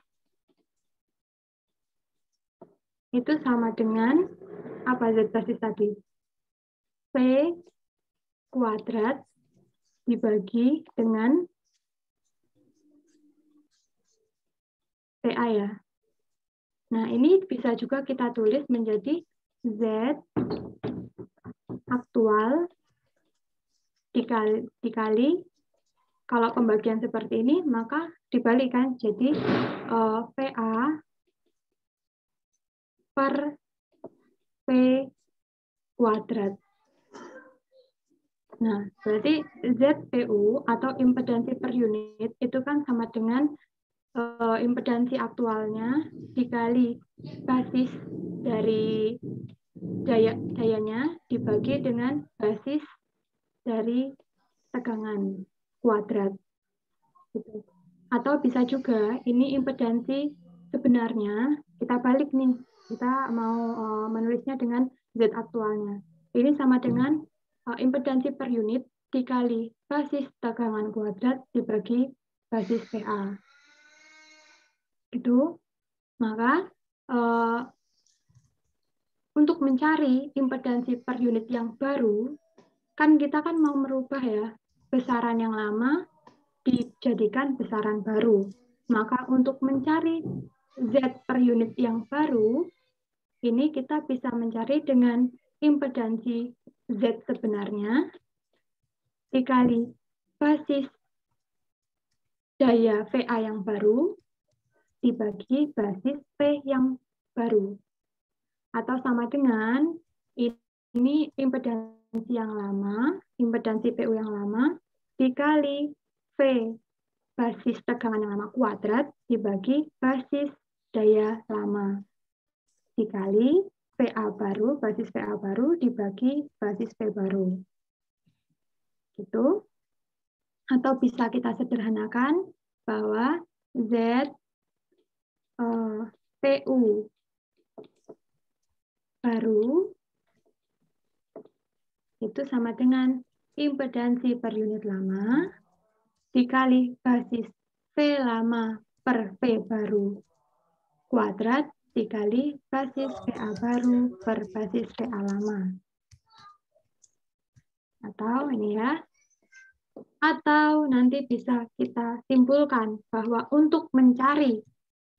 itu sama dengan apa Z basis tadi? P kuadrat dibagi dengan PA ya. Nah, ini bisa juga kita tulis menjadi Z aktual dikali kalau pembagian seperti ini maka dibalikan jadi VA per P kuadrat. Nah, berarti ZPU atau impedansi per unit itu kan sama dengan impedansi aktualnya dikali basis dari dayanya dibagi dengan basis dari tegangan kuadrat. Gitu. Atau bisa juga ini impedansi sebenarnya, kita balik nih, kita mau menulisnya dengan Z aktualnya. Ini sama dengan impedansi per unit dikali basis tegangan kuadrat dibagi basis PA. Itu. Maka untuk mencari impedansi per unit yang baru, kan kita kan mau merubah ya, besaran yang lama dijadikan besaran baru. Maka untuk mencari Z per unit yang baru, ini kita bisa mencari dengan impedansi Z sebenarnya dikali basis daya VA yang baru dibagi basis P yang baru. Atau sama dengan ini impedansi yang lama, impedansi PU yang lama dikali V basis tegangan yang lama kuadrat dibagi basis daya lama dikali PA baru, basis PA baru dibagi basis P baru. Gitu. Atau bisa kita sederhanakan bahwa Z PU baru itu sama dengan impedansi per unit lama dikali basis V lama per P baru kuadrat dikali basis PA baru per basis PA lama. Atau ini ya. Atau nanti bisa kita simpulkan bahwa untuk mencari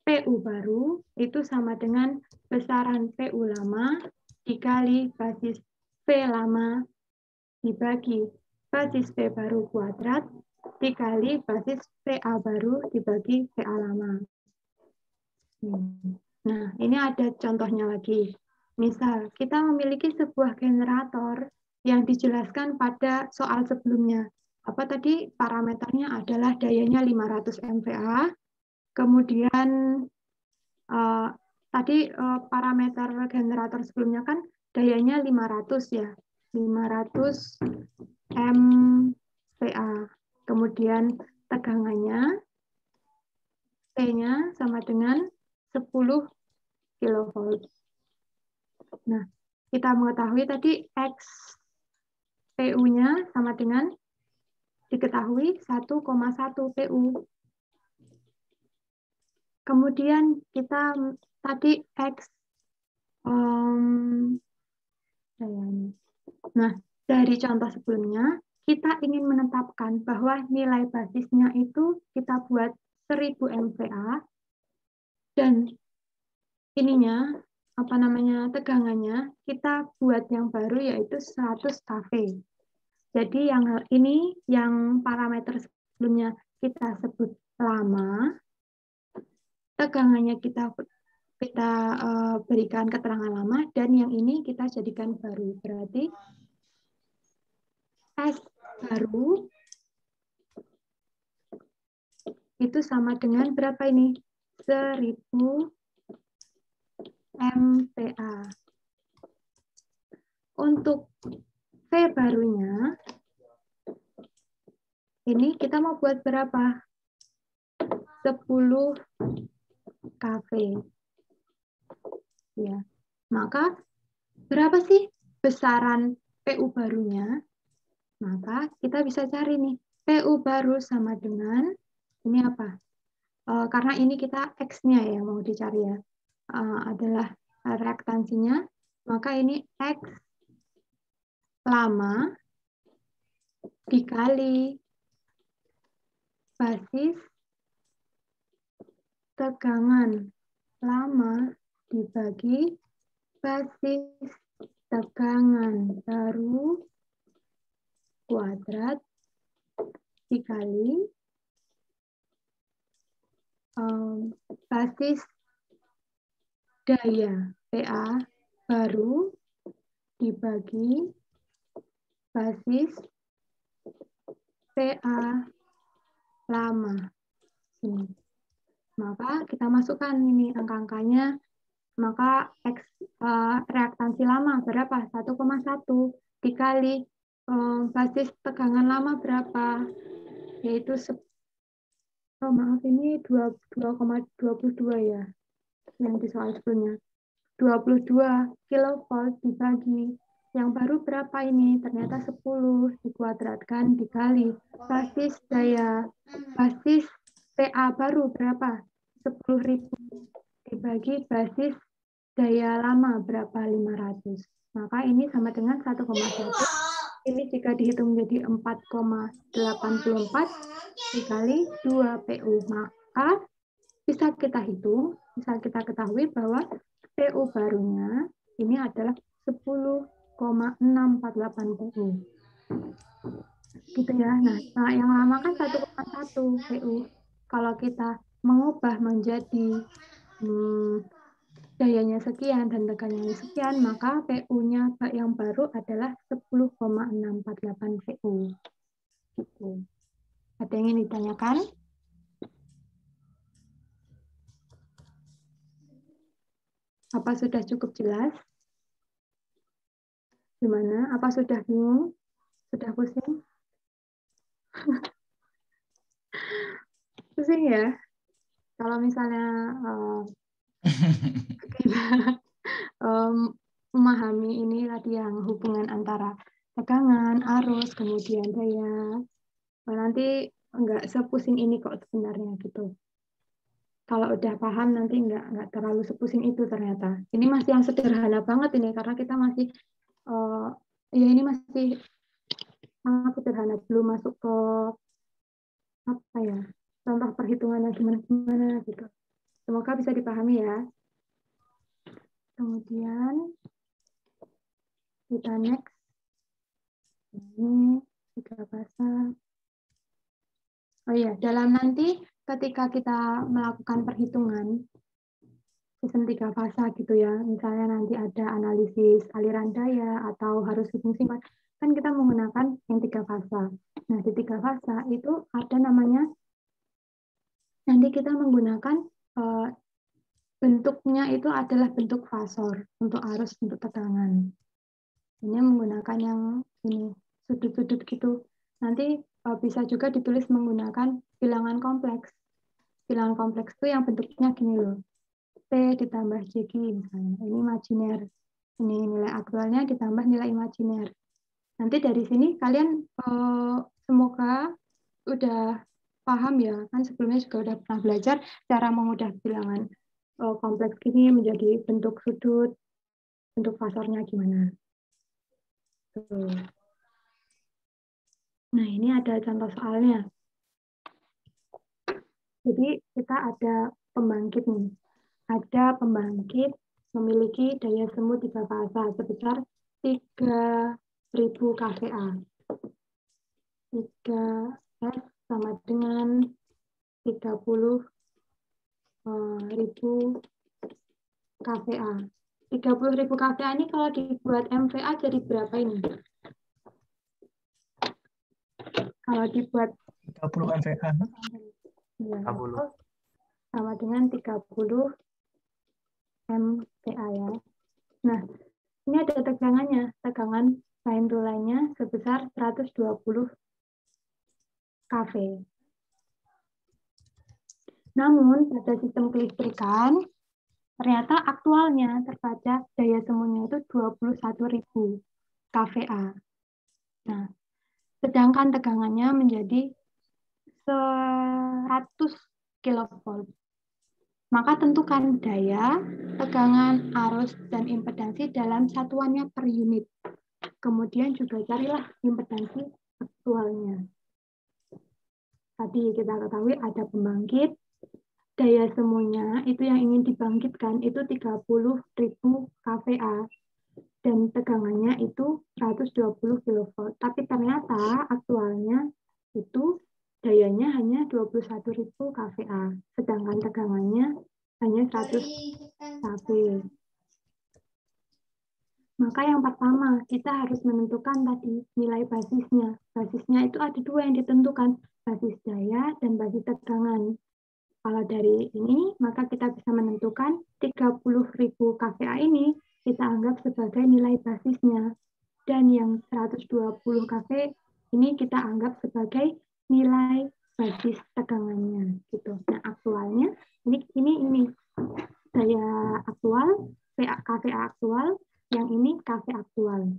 PU baru itu sama dengan besaran PU lama dikali basis V lama dibagi basis P baru kuadrat dikali basis PA baru dibagi PA lama. Nah, ini ada contohnya lagi. Misal, kita memiliki sebuah generator yang dijelaskan pada soal sebelumnya. Apa tadi? Parameternya adalah dayanya 500 MVA, kemudian tadi parameter generator sebelumnya kan dayanya 500 ya, 500 MVA. Kemudian tegangannya P-nya sama dengan 10 kilovolt. Nah, kita mengetahui tadi X PU-nya sama dengan diketahui 1,1 PU. Kemudian kita tadi X nah, dari contoh sebelumnya kita ingin menetapkan bahwa nilai basisnya itu kita buat 1000 MVA dan ininya tegangannya kita buat yang baru yaitu 100 kV. Jadi yang ini yang parameter sebelumnya kita sebut lama, tegangannya kita berikan keterangan lama dan yang ini kita jadikan baru. Berarti S baru itu sama dengan berapa ini? 1000 MVA. Untuk V barunya, ini kita mau buat berapa? 10 kV. Ya. Maka berapa sih besaran PU barunya? Maka kita bisa cari nih, PU baru sama dengan, ini apa? Karena ini kita X-nya ya mau dicari ya. Adalah reaktansinya, maka ini X lama dikali basis tegangan lama dibagi basis tegangan baru kuadrat dikali basis daya PA baru dibagi basis PA lama. Ini. Maka kita masukkan ini angka-angkanya. Maka reaktansi lama berapa? 1,1 dikali basis tegangan lama berapa? Yaitu ini 2,22 ya. Yang di soal sebelumnya. 22 kilovolt dibagi yang baru berapa ini? Ternyata 10 dikuadratkan dikali basis daya basis PA baru berapa? 10.000 dibagi basis daya lama berapa? 500. Maka ini sama dengan 1,1. Ini jika dihitung menjadi 4,84 dikali 2 PU. Maka bisa kita hitung, bisa kita ketahui bahwa PU barunya ini adalah 10,648 PU. Gitu ya. Nah, yang lama kan 1,1 PU. Kalau kita mengubah menjadi dayanya sekian dan teganannya sekian, maka PU-nya yang baru adalah 10,648 PU. Gitu. Ada yang ingin ditanyakan? Apa sudah cukup jelas? Gimana? Apa sudah bingung? Sudah pusing? Pusing ya? Kalau misalnya kita memahami ini tadi yang hubungan antara tegangan, arus, kemudian daya, nanti nggak sepusing ini kok sebenarnya gitu. Kalau udah paham nanti nggak terlalu sepusing itu ternyata. Ini masih yang sederhana banget ini karena kita masih ya ini masih sangat sederhana, belum masuk ke apa ya contoh perhitungannya gimana gitu. Semoga bisa dipahami ya. Kemudian kita next ini 3 fasa. Oh iya, dalam nanti ketika kita melakukan perhitungan sistem 3 fasa gitu ya, misalnya nanti ada analisis aliran daya atau harus hitung singkat, kan kita menggunakan yang 3 fasa. Nah, di 3 fasa itu ada namanya, nanti kita menggunakan bentuknya itu adalah bentuk fasor untuk arus, untuk tegangan. Ini menggunakan yang ini sudut-sudut gitu. Nanti bisa juga ditulis menggunakan bilangan kompleks. Bilangan kompleks itu yang bentuknya gini loh. P ditambah JG misalnya. Ini imajiner. Ini nilai aktualnya ditambah nilai imajiner. Nanti dari sini kalian semoga udah paham ya. Kan sebelumnya juga udah pernah belajar cara mengubah bilangan kompleks ini menjadi bentuk sudut, bentuk fasornya gimana. Nah, ini ada contoh soalnya. Jadi kita ada pembangkit nih. Ada pembangkit memiliki daya semu 3 fasa sebesar 3.000 kVA. 3S sama dengan 30.000 kVA. 30.000 kVA ini kalau dibuat MVA jadi berapa ini? Kalau dibuat 30 MVA. ya, sama dengan 30 MVA ya. Nah, ini ada tegangannya. Tegangan line to line-nya sebesar 120 kV. Namun pada sistem kelistrikan ternyata aktualnya terbaca daya semuanya itu 21.000 kVA. Nah, sedangkan tegangannya menjadi 100 kilovolt. Maka tentukan daya, tegangan, arus, dan impedansi dalam satuannya per unit. Kemudian juga carilah impedansi aktualnya. Tadi kita ketahui ada pembangkit, daya semuanya itu yang ingin dibangkitkan itu 30.000 kVA. dan tegangannya itu 120 kV. Tapi ternyata aktualnya itu dayanya hanya 21.000 kVA, sedangkan tegangannya hanya 100 kV. Maka yang pertama, kita harus menentukan tadi nilai basisnya. Basisnya itu ada dua yang ditentukan, basis daya dan basis tegangan. Kalau dari ini, maka kita bisa menentukan 30.000 kVA ini kita anggap sebagai nilai basisnya. Dan yang 120 kV ini kita anggap sebagai nilai basis tegangannya. Gitu. Nah, aktualnya, ini daya aktual, kVA aktual, yang ini KV aktual.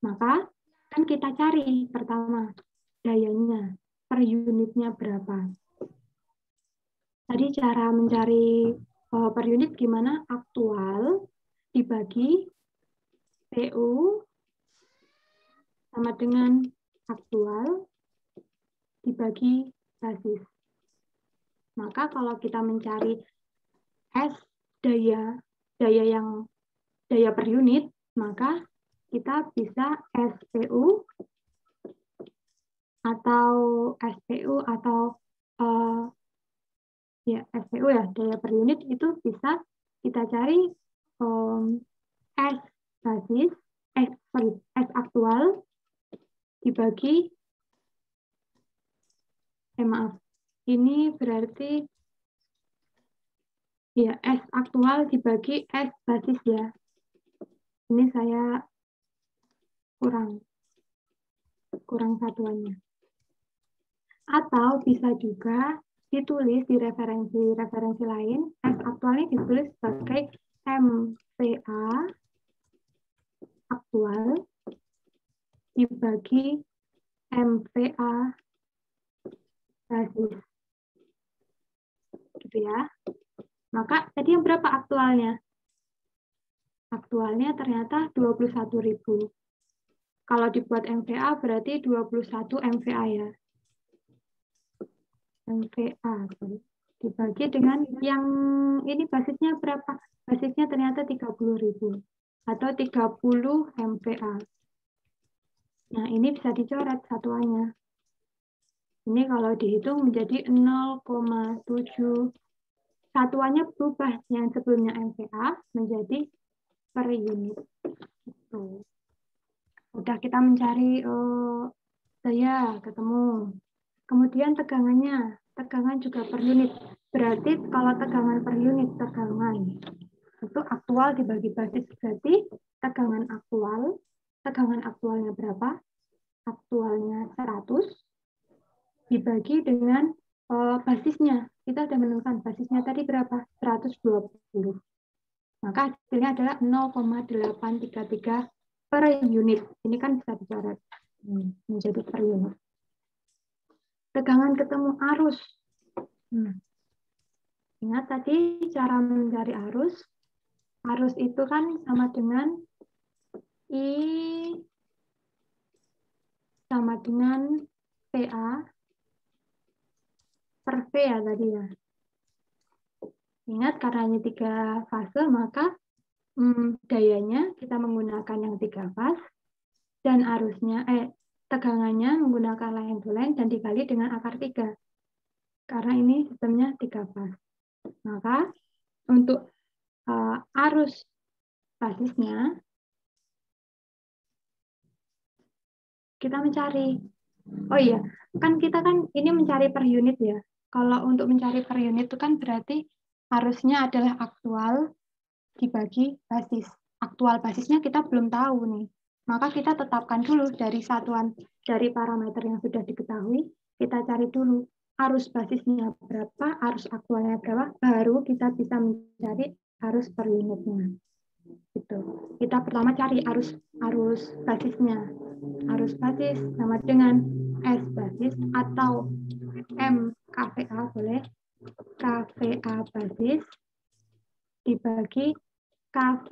Maka kan kita cari pertama dayanya per unitnya berapa. Tadi cara mencari per unit gimana? Aktual dibagi PU sama dengan aktual dibagi basis. Maka kalau kita mencari S daya per unit, maka kita bisa SPU atau SPU ya, daya per unit itu bisa kita cari S basis, S aktual dibagi ini berarti ya S aktual dibagi S basis ya. Ini saya kurang satuannya. Atau bisa juga ditulis di referensi lain, S aktualnya ditulis sebagai MVA aktual dibagi MVA basis. Gitu ya. Maka tadi yang berapa aktualnya? Aktualnya ternyata 21.000. Kalau dibuat MVA berarti 21 MVA ya. MVA dibagi dengan yang ini basisnya berapa? Basisnya ternyata 30.000 atau 30 MVA. Nah, ini bisa dicoret satuannya. Ini kalau dihitung menjadi 0,7. Satuannya berubah, yang sebelumnya MVA menjadi per unit. Gitu. Udah kita mencari daya, ketemu. Kemudian tegangannya, tegangan juga per unit. Berarti kalau tegangan per unit, tegangan itu aktual dibagi basis. Berarti tegangan aktualnya berapa? Aktualnya 100 dibagi dengan basisnya. Kita sudah menentukan basisnya tadi berapa? 120. Maka hasilnya adalah 0,833 per unit. Ini kan bisa dicoret menjadi per unit. Tegangan ketemu arus. Ingat tadi cara mencari arus. Arus itu kan sama dengan I sama dengan PA per V ya tadi ya. Ingat karena ini 3 fase, maka dayanya kita menggunakan yang 3 fase dan arusnya tegangannya menggunakan line to line dan dikali dengan akar 3. Karena ini sistemnya 3 fase. Maka untuk arus basisnya kita mencari. Oh iya, kan kita kan ini mencari per unit ya. Kalau untuk mencari per unit itu kan berarti harusnya adalah aktual dibagi basis. Aktual basisnya kita belum tahu nih. Maka kita tetapkan dulu dari satuan dari parameter yang sudah diketahui, kita cari dulu arus basisnya berapa, arus aktualnya berapa, baru kita bisa mencari arus per unitnya. Gitu. Kita pertama cari arus basisnya. Arus basis sama dengan S basis atau M KVA boleh. KVA basis dibagi KV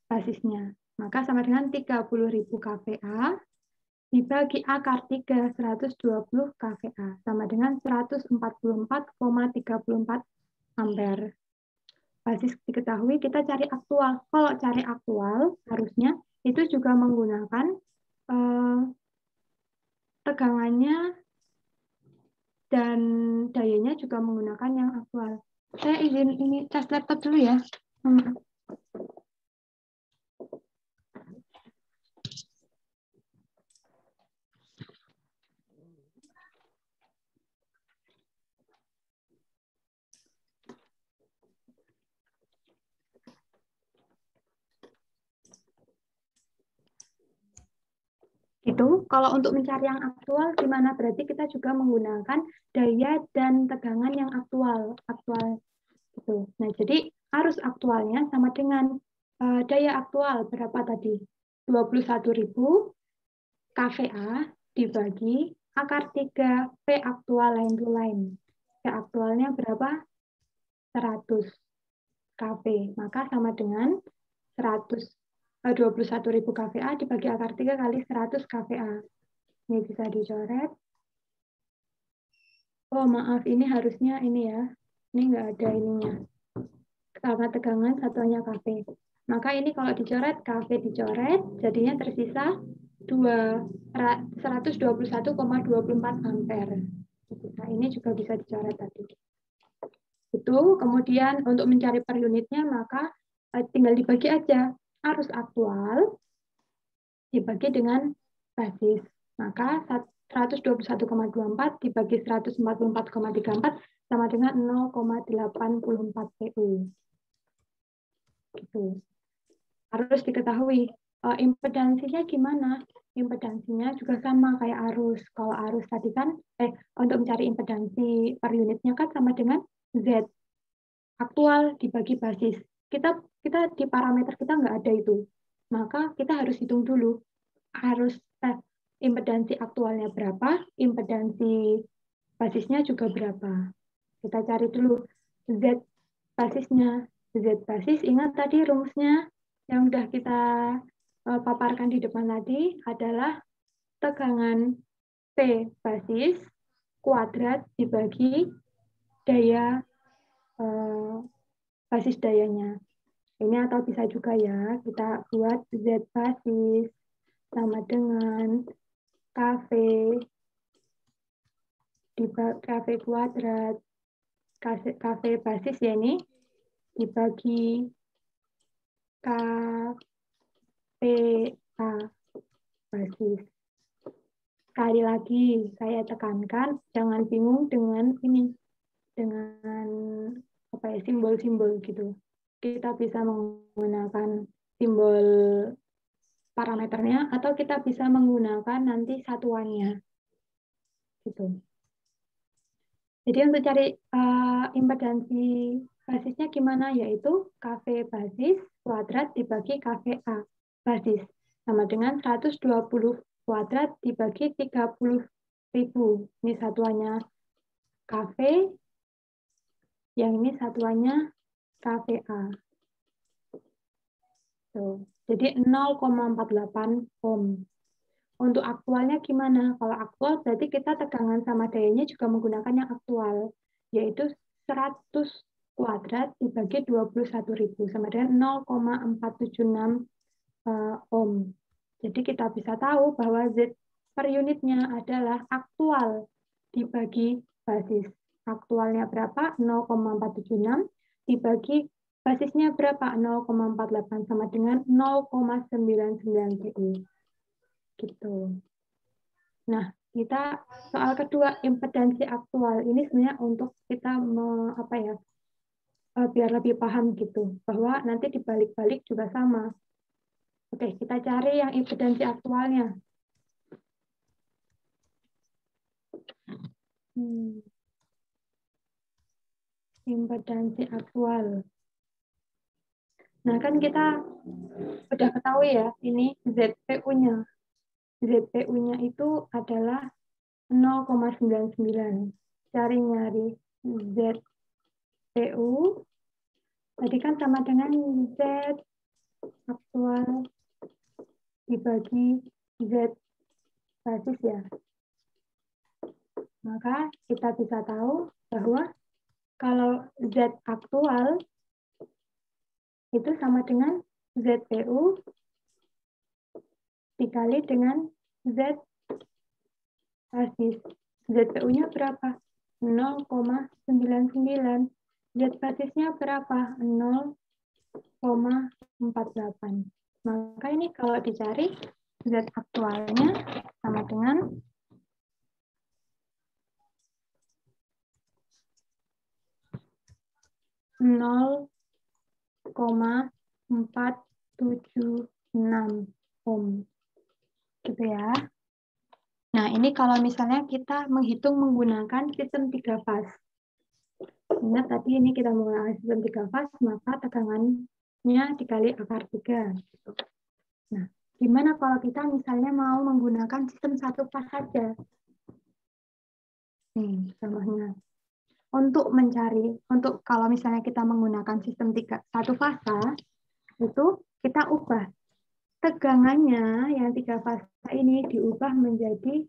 basisnya. Maka sama dengan 30.000 KVA dibagi akar 3 120 KVA sama dengan 144,34 ampere basis diketahui, kita cari aktual. Kalau cari aktual, harusnya itu juga menggunakan tegangannya dan dayanya juga menggunakan yang aktual. Saya izin ini cas laptop dulu ya. Itu kalau untuk mencari yang aktual gimana? Berarti kita juga menggunakan daya dan tegangan yang aktual gitu. Nah, jadi arus aktualnya sama dengan daya aktual berapa tadi? 21.000 kVA dibagi akar 3 P aktual line to line. P aktualnya berapa? 100 kV. Maka sama dengan 21.000 kVA dibagi akar 3 kali 100 kVA. Ini bisa dicoret. Oh, maaf, ini harusnya ini ya. Ini nggak ada ininya. Karena tegangan satuannya kV. Maka ini kalau dicoret, kV dicoret, jadinya tersisa 121,24 ampere. Nah, ini juga bisa dicoret tadi. Itu kemudian untuk mencari per unitnya, maka tinggal dibagi aja. Arus aktual dibagi dengan basis. Maka 121,24 dibagi 144,34 sama dengan 0,84 PU. Gitu. Harus diketahui impedansinya gimana. Impedansinya juga sama kayak arus. Kalau arus tadi kan, untuk mencari impedansi per unitnya kan sama dengan Z. Aktual dibagi basis. Kita di parameter kita nggak ada itu. Maka kita harus hitung dulu. Harus impedansi aktualnya berapa, impedansi basisnya juga berapa. Kita cari dulu Z basisnya. Z basis, ingat tadi rumusnya yang sudah kita paparkan di depan tadi adalah tegangan P basis kuadrat dibagi daya basis dayanya. Ini atau bisa juga ya, kita buat Z basis sama dengan KV KV kuadrat, KV basis ya ini, dibagi KPA basis. Sekali lagi, saya tekankan, jangan bingung dengan ini, dengan simbol-simbol gitu. Kita bisa menggunakan simbol parameternya atau kita bisa menggunakan nanti satuannya gitu. Jadi untuk cari impedansi basisnya gimana, yaitu KV basis kuadrat dibagi KVA basis sama dengan 120 kuadrat dibagi 30.000. Ini satuannya KV, yang ini satuannya KVA. Tuh. Jadi 0,48 ohm. Untuk aktualnya gimana? Kalau aktual berarti kita tegangan sama dayanya juga menggunakan yang aktual, yaitu 100 kuadrat dibagi 21.000 sama dengan 0,476 ohm. Jadi kita bisa tahu bahwa Z per unitnya adalah aktual dibagi basis. Aktualnya berapa? 0,476 dibagi basisnya berapa? 0,48 sama dengan 0,99 PU. Gitu. Nah, kita soal kedua, impedansi aktual. Ini sebenarnya untuk kita biar lebih paham gitu, bahwa nanti dibalik-balik juga sama. Oke, kita cari yang impedansi aktualnya. Impedansi aktual. Nah, kan kita sudah ketahui ya, ini ZPU-nya. ZPU-nya itu adalah 0,99. Cari nyari ZPU. Tadi kan sama dengan Z aktual dibagi Z basis ya. Maka kita bisa tahu bahwa kalau Z aktual itu sama dengan ZPU dikali dengan Z basis. ZPU-nya berapa? 0,99. Z basisnya berapa? 0,48. Maka ini kalau dicari Z aktualnya sama dengan 0,476 ohm. Gitu ya. Nah, ini kalau misalnya kita menghitung menggunakan sistem 3 fase. Ingat tadi ini kita menggunakan sistem 3 fase, maka tegangannya dikali akar 3. Gitu. Nah, gimana kalau kita misalnya mau menggunakan sistem 1 fase saja? Nih, contohnya. Untuk kalau misalnya kita menggunakan sistem 1 fase, itu kita ubah tegangannya yang 3 fase ini diubah menjadi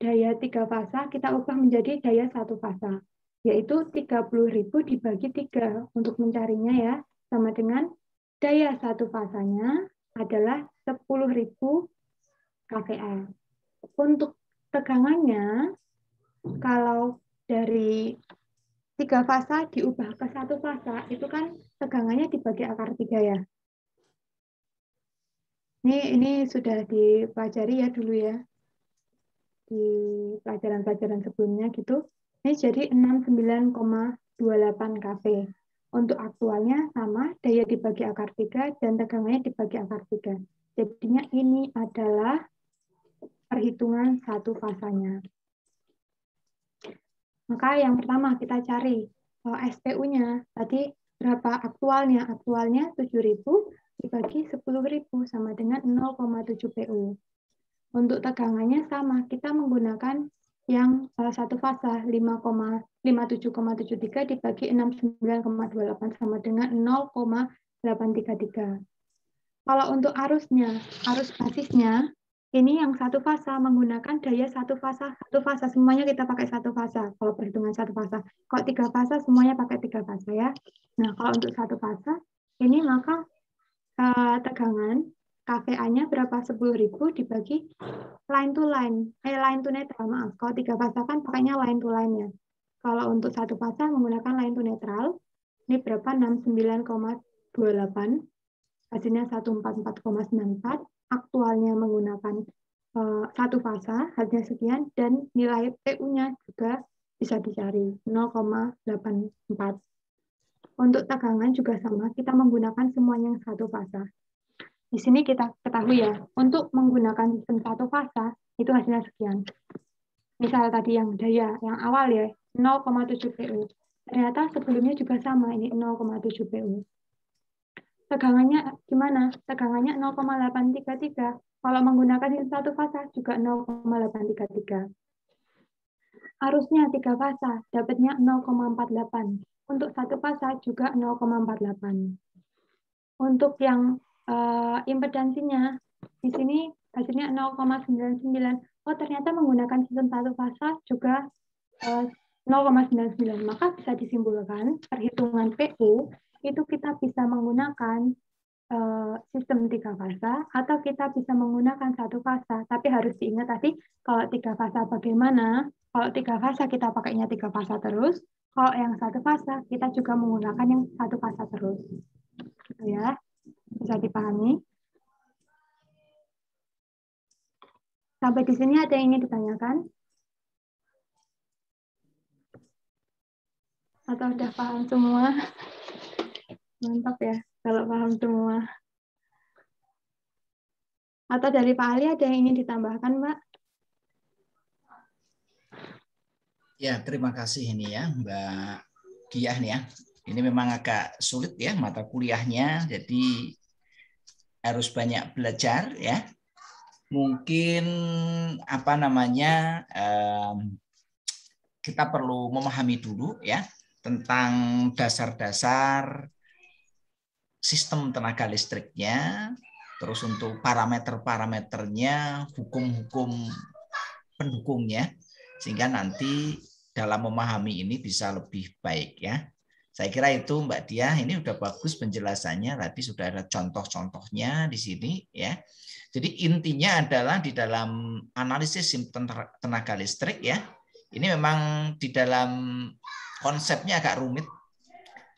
daya 3 fase kita ubah menjadi daya 1 fase, yaitu 30.000 dibagi 3 untuk mencarinya ya, sama dengan daya 1 fasanya adalah 10.000 kVA. Untuk tegangannya, kalau dari 3 fase diubah ke 1 fase, itu kan tegangannya dibagi akar 3 ya. Ini sudah dipelajari ya dulu ya, di pelajaran-pelajaran sebelumnya gitu. Ini jadi 69,28 kV. Untuk aktualnya sama, daya dibagi akar 3 dan tegangannya dibagi akar 3. Jadinya ini adalah perhitungan 1 fasanya. Maka yang pertama kita cari SPU-nya. Tadi berapa aktualnya? Aktualnya 7.000 dibagi 10.000 sama dengan 0,7 PU. Untuk tegangannya sama, kita menggunakan yang 1 fase 57,73 dibagi 69,28 sama dengan 0,833. Kalau untuk arus basisnya, ini yang 1 fase menggunakan daya 1 fase, semuanya kita pakai 1 fase. Kalau perhitungan 1 fase, kalau 3 fase semuanya pakai 3 fase ya. Nah, kalau untuk 1 fase, ini maka tegangan kVA-nya berapa? 10.000 dibagi line to neutral, maaf. Kalau 3 fase kan pakainya line to line ya. Kalau untuk 1 fase menggunakan line to neutral, ini berapa? 69,28, hasilnya 144,94, aktualnya menggunakan 1 fase, hasilnya sekian, dan nilai PU-nya juga bisa dicari, 0,84. Untuk tegangan juga sama, kita menggunakan semuanya yang 1 fase. Di sini kita ketahui ya, untuk menggunakan sistem 1 fase, itu hasilnya sekian. Misal tadi yang daya, yang awal ya, 0,7 PU. Ternyata sebelumnya juga sama, ini 0,7 PU. Tegangannya gimana? Tegangannya 0,833. Kalau menggunakan sistem 1 fase, juga 0,833. Arusnya 3 fase, dapatnya 0,48. Untuk 1 fase juga 0,48. Untuk yang impedansinya, di sini hasilnya 0,99. Oh, ternyata menggunakan sistem 1 fase juga 0,99. Maka bisa disimpulkan perhitungan PU itu kita bisa menggunakan sistem 3 fase atau kita bisa menggunakan 1 fase. Tapi harus diingat tadi, kalau 3 fase bagaimana? Kalau 3 fase kita pakainya 3 fase terus. Kalau yang 1 fase kita juga menggunakan yang 1 fase terus. Gitu ya. Bisa dipahami? Sampai di sini ada yang ingin ditanyakan? Atau udah paham semua? Mantap ya, kalau paham semua. Atau dari Pak Ali ada yang ingin ditambahkan, Mbak? Ya, terima kasih ini ya, Mbak Diah nih ya. Ini memang agak sulit ya mata kuliahnya, jadi harus banyak belajar ya. Mungkin kita perlu memahami dulu ya tentang dasar-dasar sistem tenaga listriknya, terus untuk parameter-parameternya, hukum-hukum pendukungnya, sehingga nanti dalam memahami ini bisa lebih baik ya. Saya kira itu Mbak Diah, ini udah bagus penjelasannya, tadi sudah ada contoh-contohnya di sini ya. Jadi intinya adalah di dalam analisis sistem tenaga listrik ya, ini memang di dalam konsepnya agak rumit.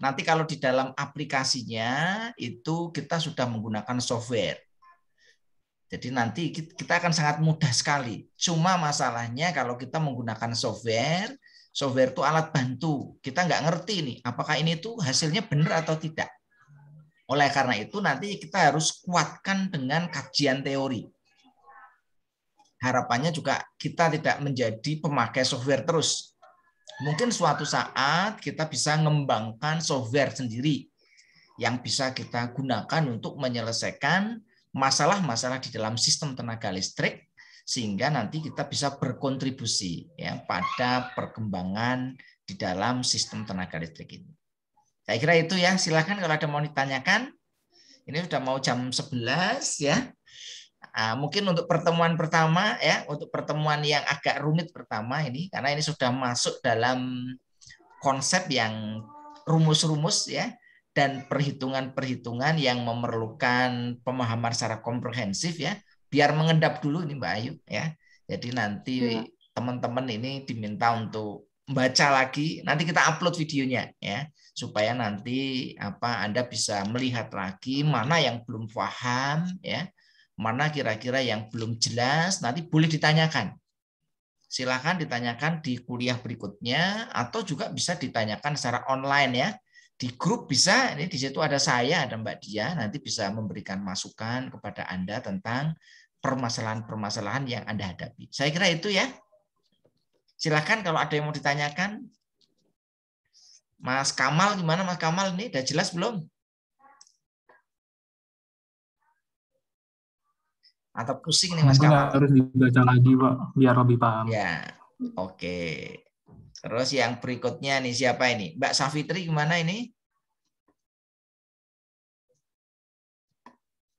Nanti kalau di dalam aplikasinya itu kita sudah menggunakan software. Jadi nanti kita akan sangat mudah sekali. Cuma masalahnya kalau kita menggunakan software, software itu alat bantu. Kita nggak ngerti nih, apakah ini tuh hasilnya benar atau tidak. Oleh karena itu nanti kita harus kuatkan dengan kajian teori. Harapannya juga kita tidak menjadi pemakai software terus. Mungkin suatu saat kita bisa mengembangkan software sendiri yang bisa kita gunakan untuk menyelesaikan masalah-masalah di dalam sistem tenaga listrik, sehingga nanti kita bisa berkontribusi ya pada perkembangan di dalam sistem tenaga listrik ini. Saya kira itu ya, silakan kalau ada mau ditanyakan. Ini sudah mau jam 11 ya. Mungkin untuk pertemuan pertama ya, untuk pertemuan yang agak rumit pertama ini, karena ini sudah masuk dalam konsep yang rumus-rumus ya, dan perhitungan-perhitungan yang memerlukan pemahaman secara komprehensif ya, biar mengendap dulu ini Mbak Ayu ya. Jadi nanti teman-teman ini diminta untuk baca lagi, nanti kita upload videonya ya, supaya nanti Anda bisa melihat lagi mana yang belum paham ya, mana kira-kira yang belum jelas, nanti boleh ditanyakan. Silakan ditanyakan di kuliah berikutnya, atau juga bisa ditanyakan secara online ya. Di grup bisa, ini di situ ada saya, ada Mbak Diah, nanti bisa memberikan masukan kepada Anda tentang permasalahan-permasalahan yang Anda hadapi. Saya kira itu ya. Silakan kalau ada yang mau ditanyakan. Mas Kamal gimana Mas Kamal, ini udah jelas belum? Atau pusing nih Mas Mungkin Kamal? harus dibaca lagi Pak, biar lebih paham. Ya, oke. Terus yang berikutnya nih siapa ini? Mbak Safitri gimana ini?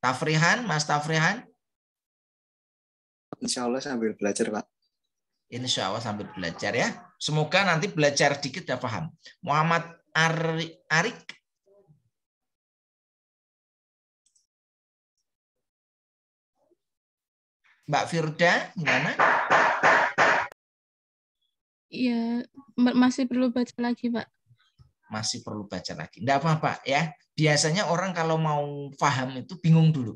Tafrihan, Mas Tafrihan? Insya Allah sambil belajar Pak. Insya Allah sambil belajar ya. Semoga nanti belajar dikit udah paham. Muhammad Arik. Mbak Firda gimana? Iya, masih perlu baca lagi, Pak. Masih perlu baca lagi. Enggak apa-apa ya. Biasanya orang kalau mau paham itu bingung dulu.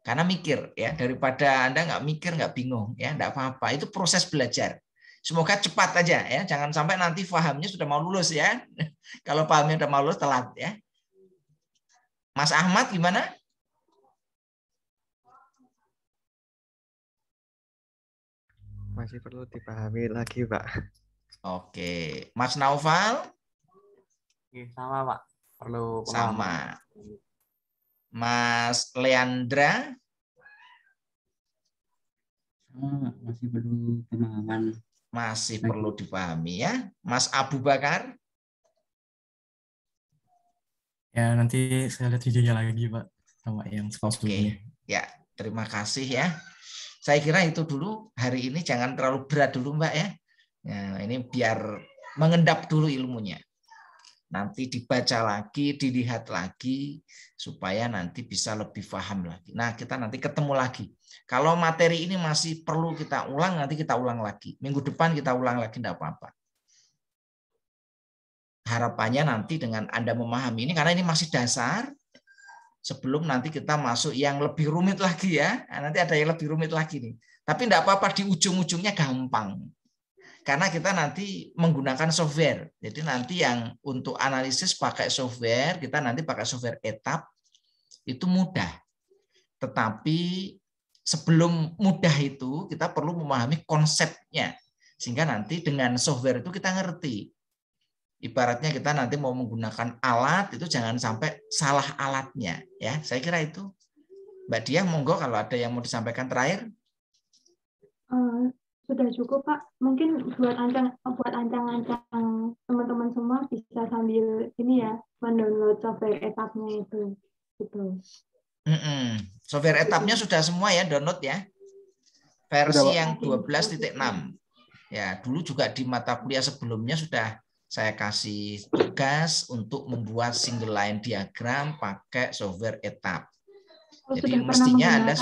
Karena mikir ya, daripada Anda nggak mikir, nggak bingung ya, enggak apa-apa. Itu proses belajar. Semoga cepat aja ya. Jangan sampai nanti pahamnya sudah mau lulus ya. Kalau pahamnya sudah mau lulus telat ya. Mas Ahmad gimana? Masih perlu dipahami lagi, Pak. Oke. Mas Naufal? Sama, Pak. Perlu sama. Mas Leandra? Masih perlu pemahaman. Masih perlu dipahami ya. Mas Abu Bakar? Ya, nanti saya lihat videonya lagi, Pak. Sama yang sebelumnya. Ya, terima kasih ya. Saya kira itu dulu. Hari ini jangan terlalu berat dulu, Mbak ya. Nah, ini biar mengendap dulu ilmunya. Nanti dibaca lagi, dilihat lagi, supaya nanti bisa lebih paham lagi. Nah, kita nanti ketemu lagi. Kalau materi ini masih perlu kita ulang, nanti kita ulang lagi. Minggu depan kita ulang lagi, tidak apa-apa. Harapannya nanti dengan Anda memahami ini, karena ini masih dasar, sebelum nanti kita masuk yang lebih rumit lagi ya. Nanti ada yang lebih rumit lagi nih. Tapi tidak apa-apa, di ujung-ujungnya gampang. Karena kita nanti menggunakan software. Jadi nanti yang untuk analisis pakai software, kita nanti pakai software etap, itu mudah. Tetapi sebelum mudah itu, kita perlu memahami konsepnya. Sehingga nanti dengan software itu kita ngerti. Ibaratnya kita nanti mau menggunakan alat, itu jangan sampai salah alatnya. Ya, saya kira itu. Mbak Diah, monggo kalau ada yang mau disampaikan terakhir. Sudah cukup Pak. Mungkin buat ancang-ancang teman-teman semua bisa sambil ini ya mendownload software etapnya itu. Gitu. Software etapnya sudah semua ya download ya. Versi yang 12.6. Ya, dulu juga di mata kuliah sebelumnya sudah saya kasih tugas untuk membuat single line diagram pakai software ETAP. Jadi mestinya Anda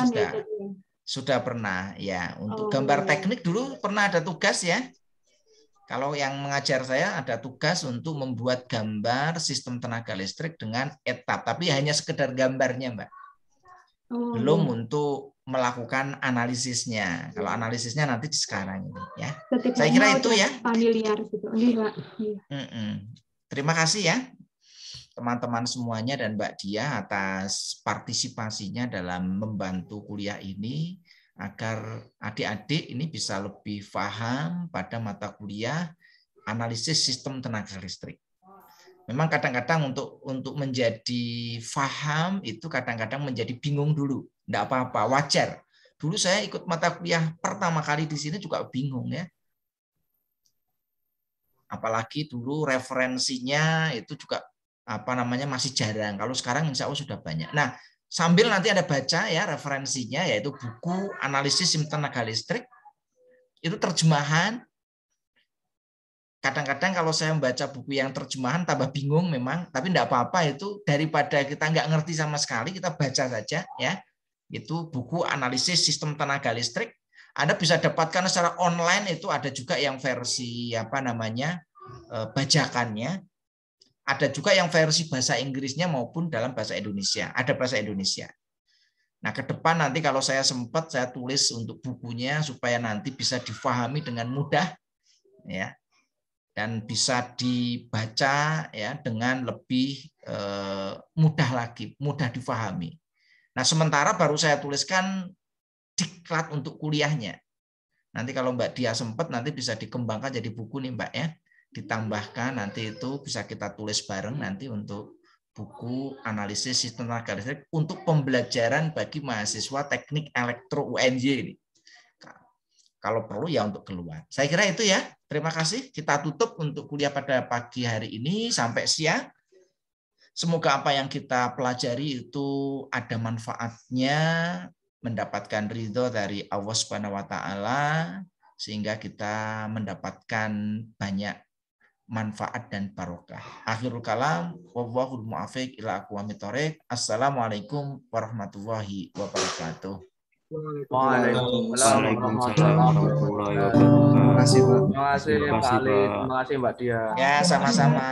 sudah pernah ya. Untuk gambar teknik dulu pernah ada tugas ya. Kalau yang mengajar saya ada tugas untuk membuat gambar sistem tenaga listrik dengan ETAP, tapi hanya sekedar gambarnya, Mbak. Belum untuk melakukan analisisnya. Kalau analisisnya nanti di sekarang ini ya. Saya kira itu ya. Familiar gitu. Terima kasih ya teman-teman semuanya dan Mbak Dia atas partisipasinya dalam membantu kuliah ini agar adik-adik ini bisa lebih paham pada mata kuliah analisis sistem tenaga listrik. Memang kadang-kadang untuk menjadi paham itu kadang-kadang menjadi bingung dulu. Tidak apa-apa, wajar. Dulu saya ikut mata kuliah pertama kali di sini juga bingung ya. Apalagi dulu referensinya itu juga masih jarang. Kalau sekarang insya Allah sudah banyak. Nah, sambil nanti ada baca ya referensinya yaitu buku analisis sistem tenaga listrik. Itu terjemahan. Kadang-kadang kalau saya membaca buku yang terjemahan tambah bingung memang, tapi tidak apa-apa itu daripada kita nggak ngerti sama sekali kita baca saja ya. Itu buku analisis sistem tenaga listrik. Anda bisa dapatkan secara online itu ada juga yang versi bajakannya. Ada juga yang versi bahasa Inggrisnya maupun dalam bahasa Indonesia. Ada bahasa Indonesia. Nah, ke depan nanti kalau saya sempat saya tulis untuk bukunya supaya nanti bisa difahami dengan mudah ya. Dan bisa dibaca ya dengan lebih mudah lagi, mudah difahami. Nah, sementara baru saya tuliskan diklat untuk kuliahnya. Nanti kalau Mbak Dia sempat nanti bisa dikembangkan jadi buku nih Mbak ya. Ditambahkan nanti itu bisa kita tulis bareng nanti untuk buku analisis sistem tenaga listrik untuk pembelajaran bagi mahasiswa teknik elektro UNJ ini. Kalau perlu ya untuk keluar. Saya kira itu ya. Terima kasih. Kita tutup untuk kuliah pada pagi hari ini sampai siang. Semoga apa yang kita pelajari itu ada manfaatnya, mendapatkan ridho dari Allah Subhanahu wa taala sehingga kita mendapatkan banyak manfaat dan barokah. Akhirul kalam, wallahul muwaffiq ila aqwamit thoriq. Assalamualaikum warahmatullahi wabarakatuh. Waalaikumsalam warahmatullahi wabarakatuh. Terima kasih, Pak. Terima kasih Pak Ali, terima kasih Mbak Dia. Ya, sama-sama.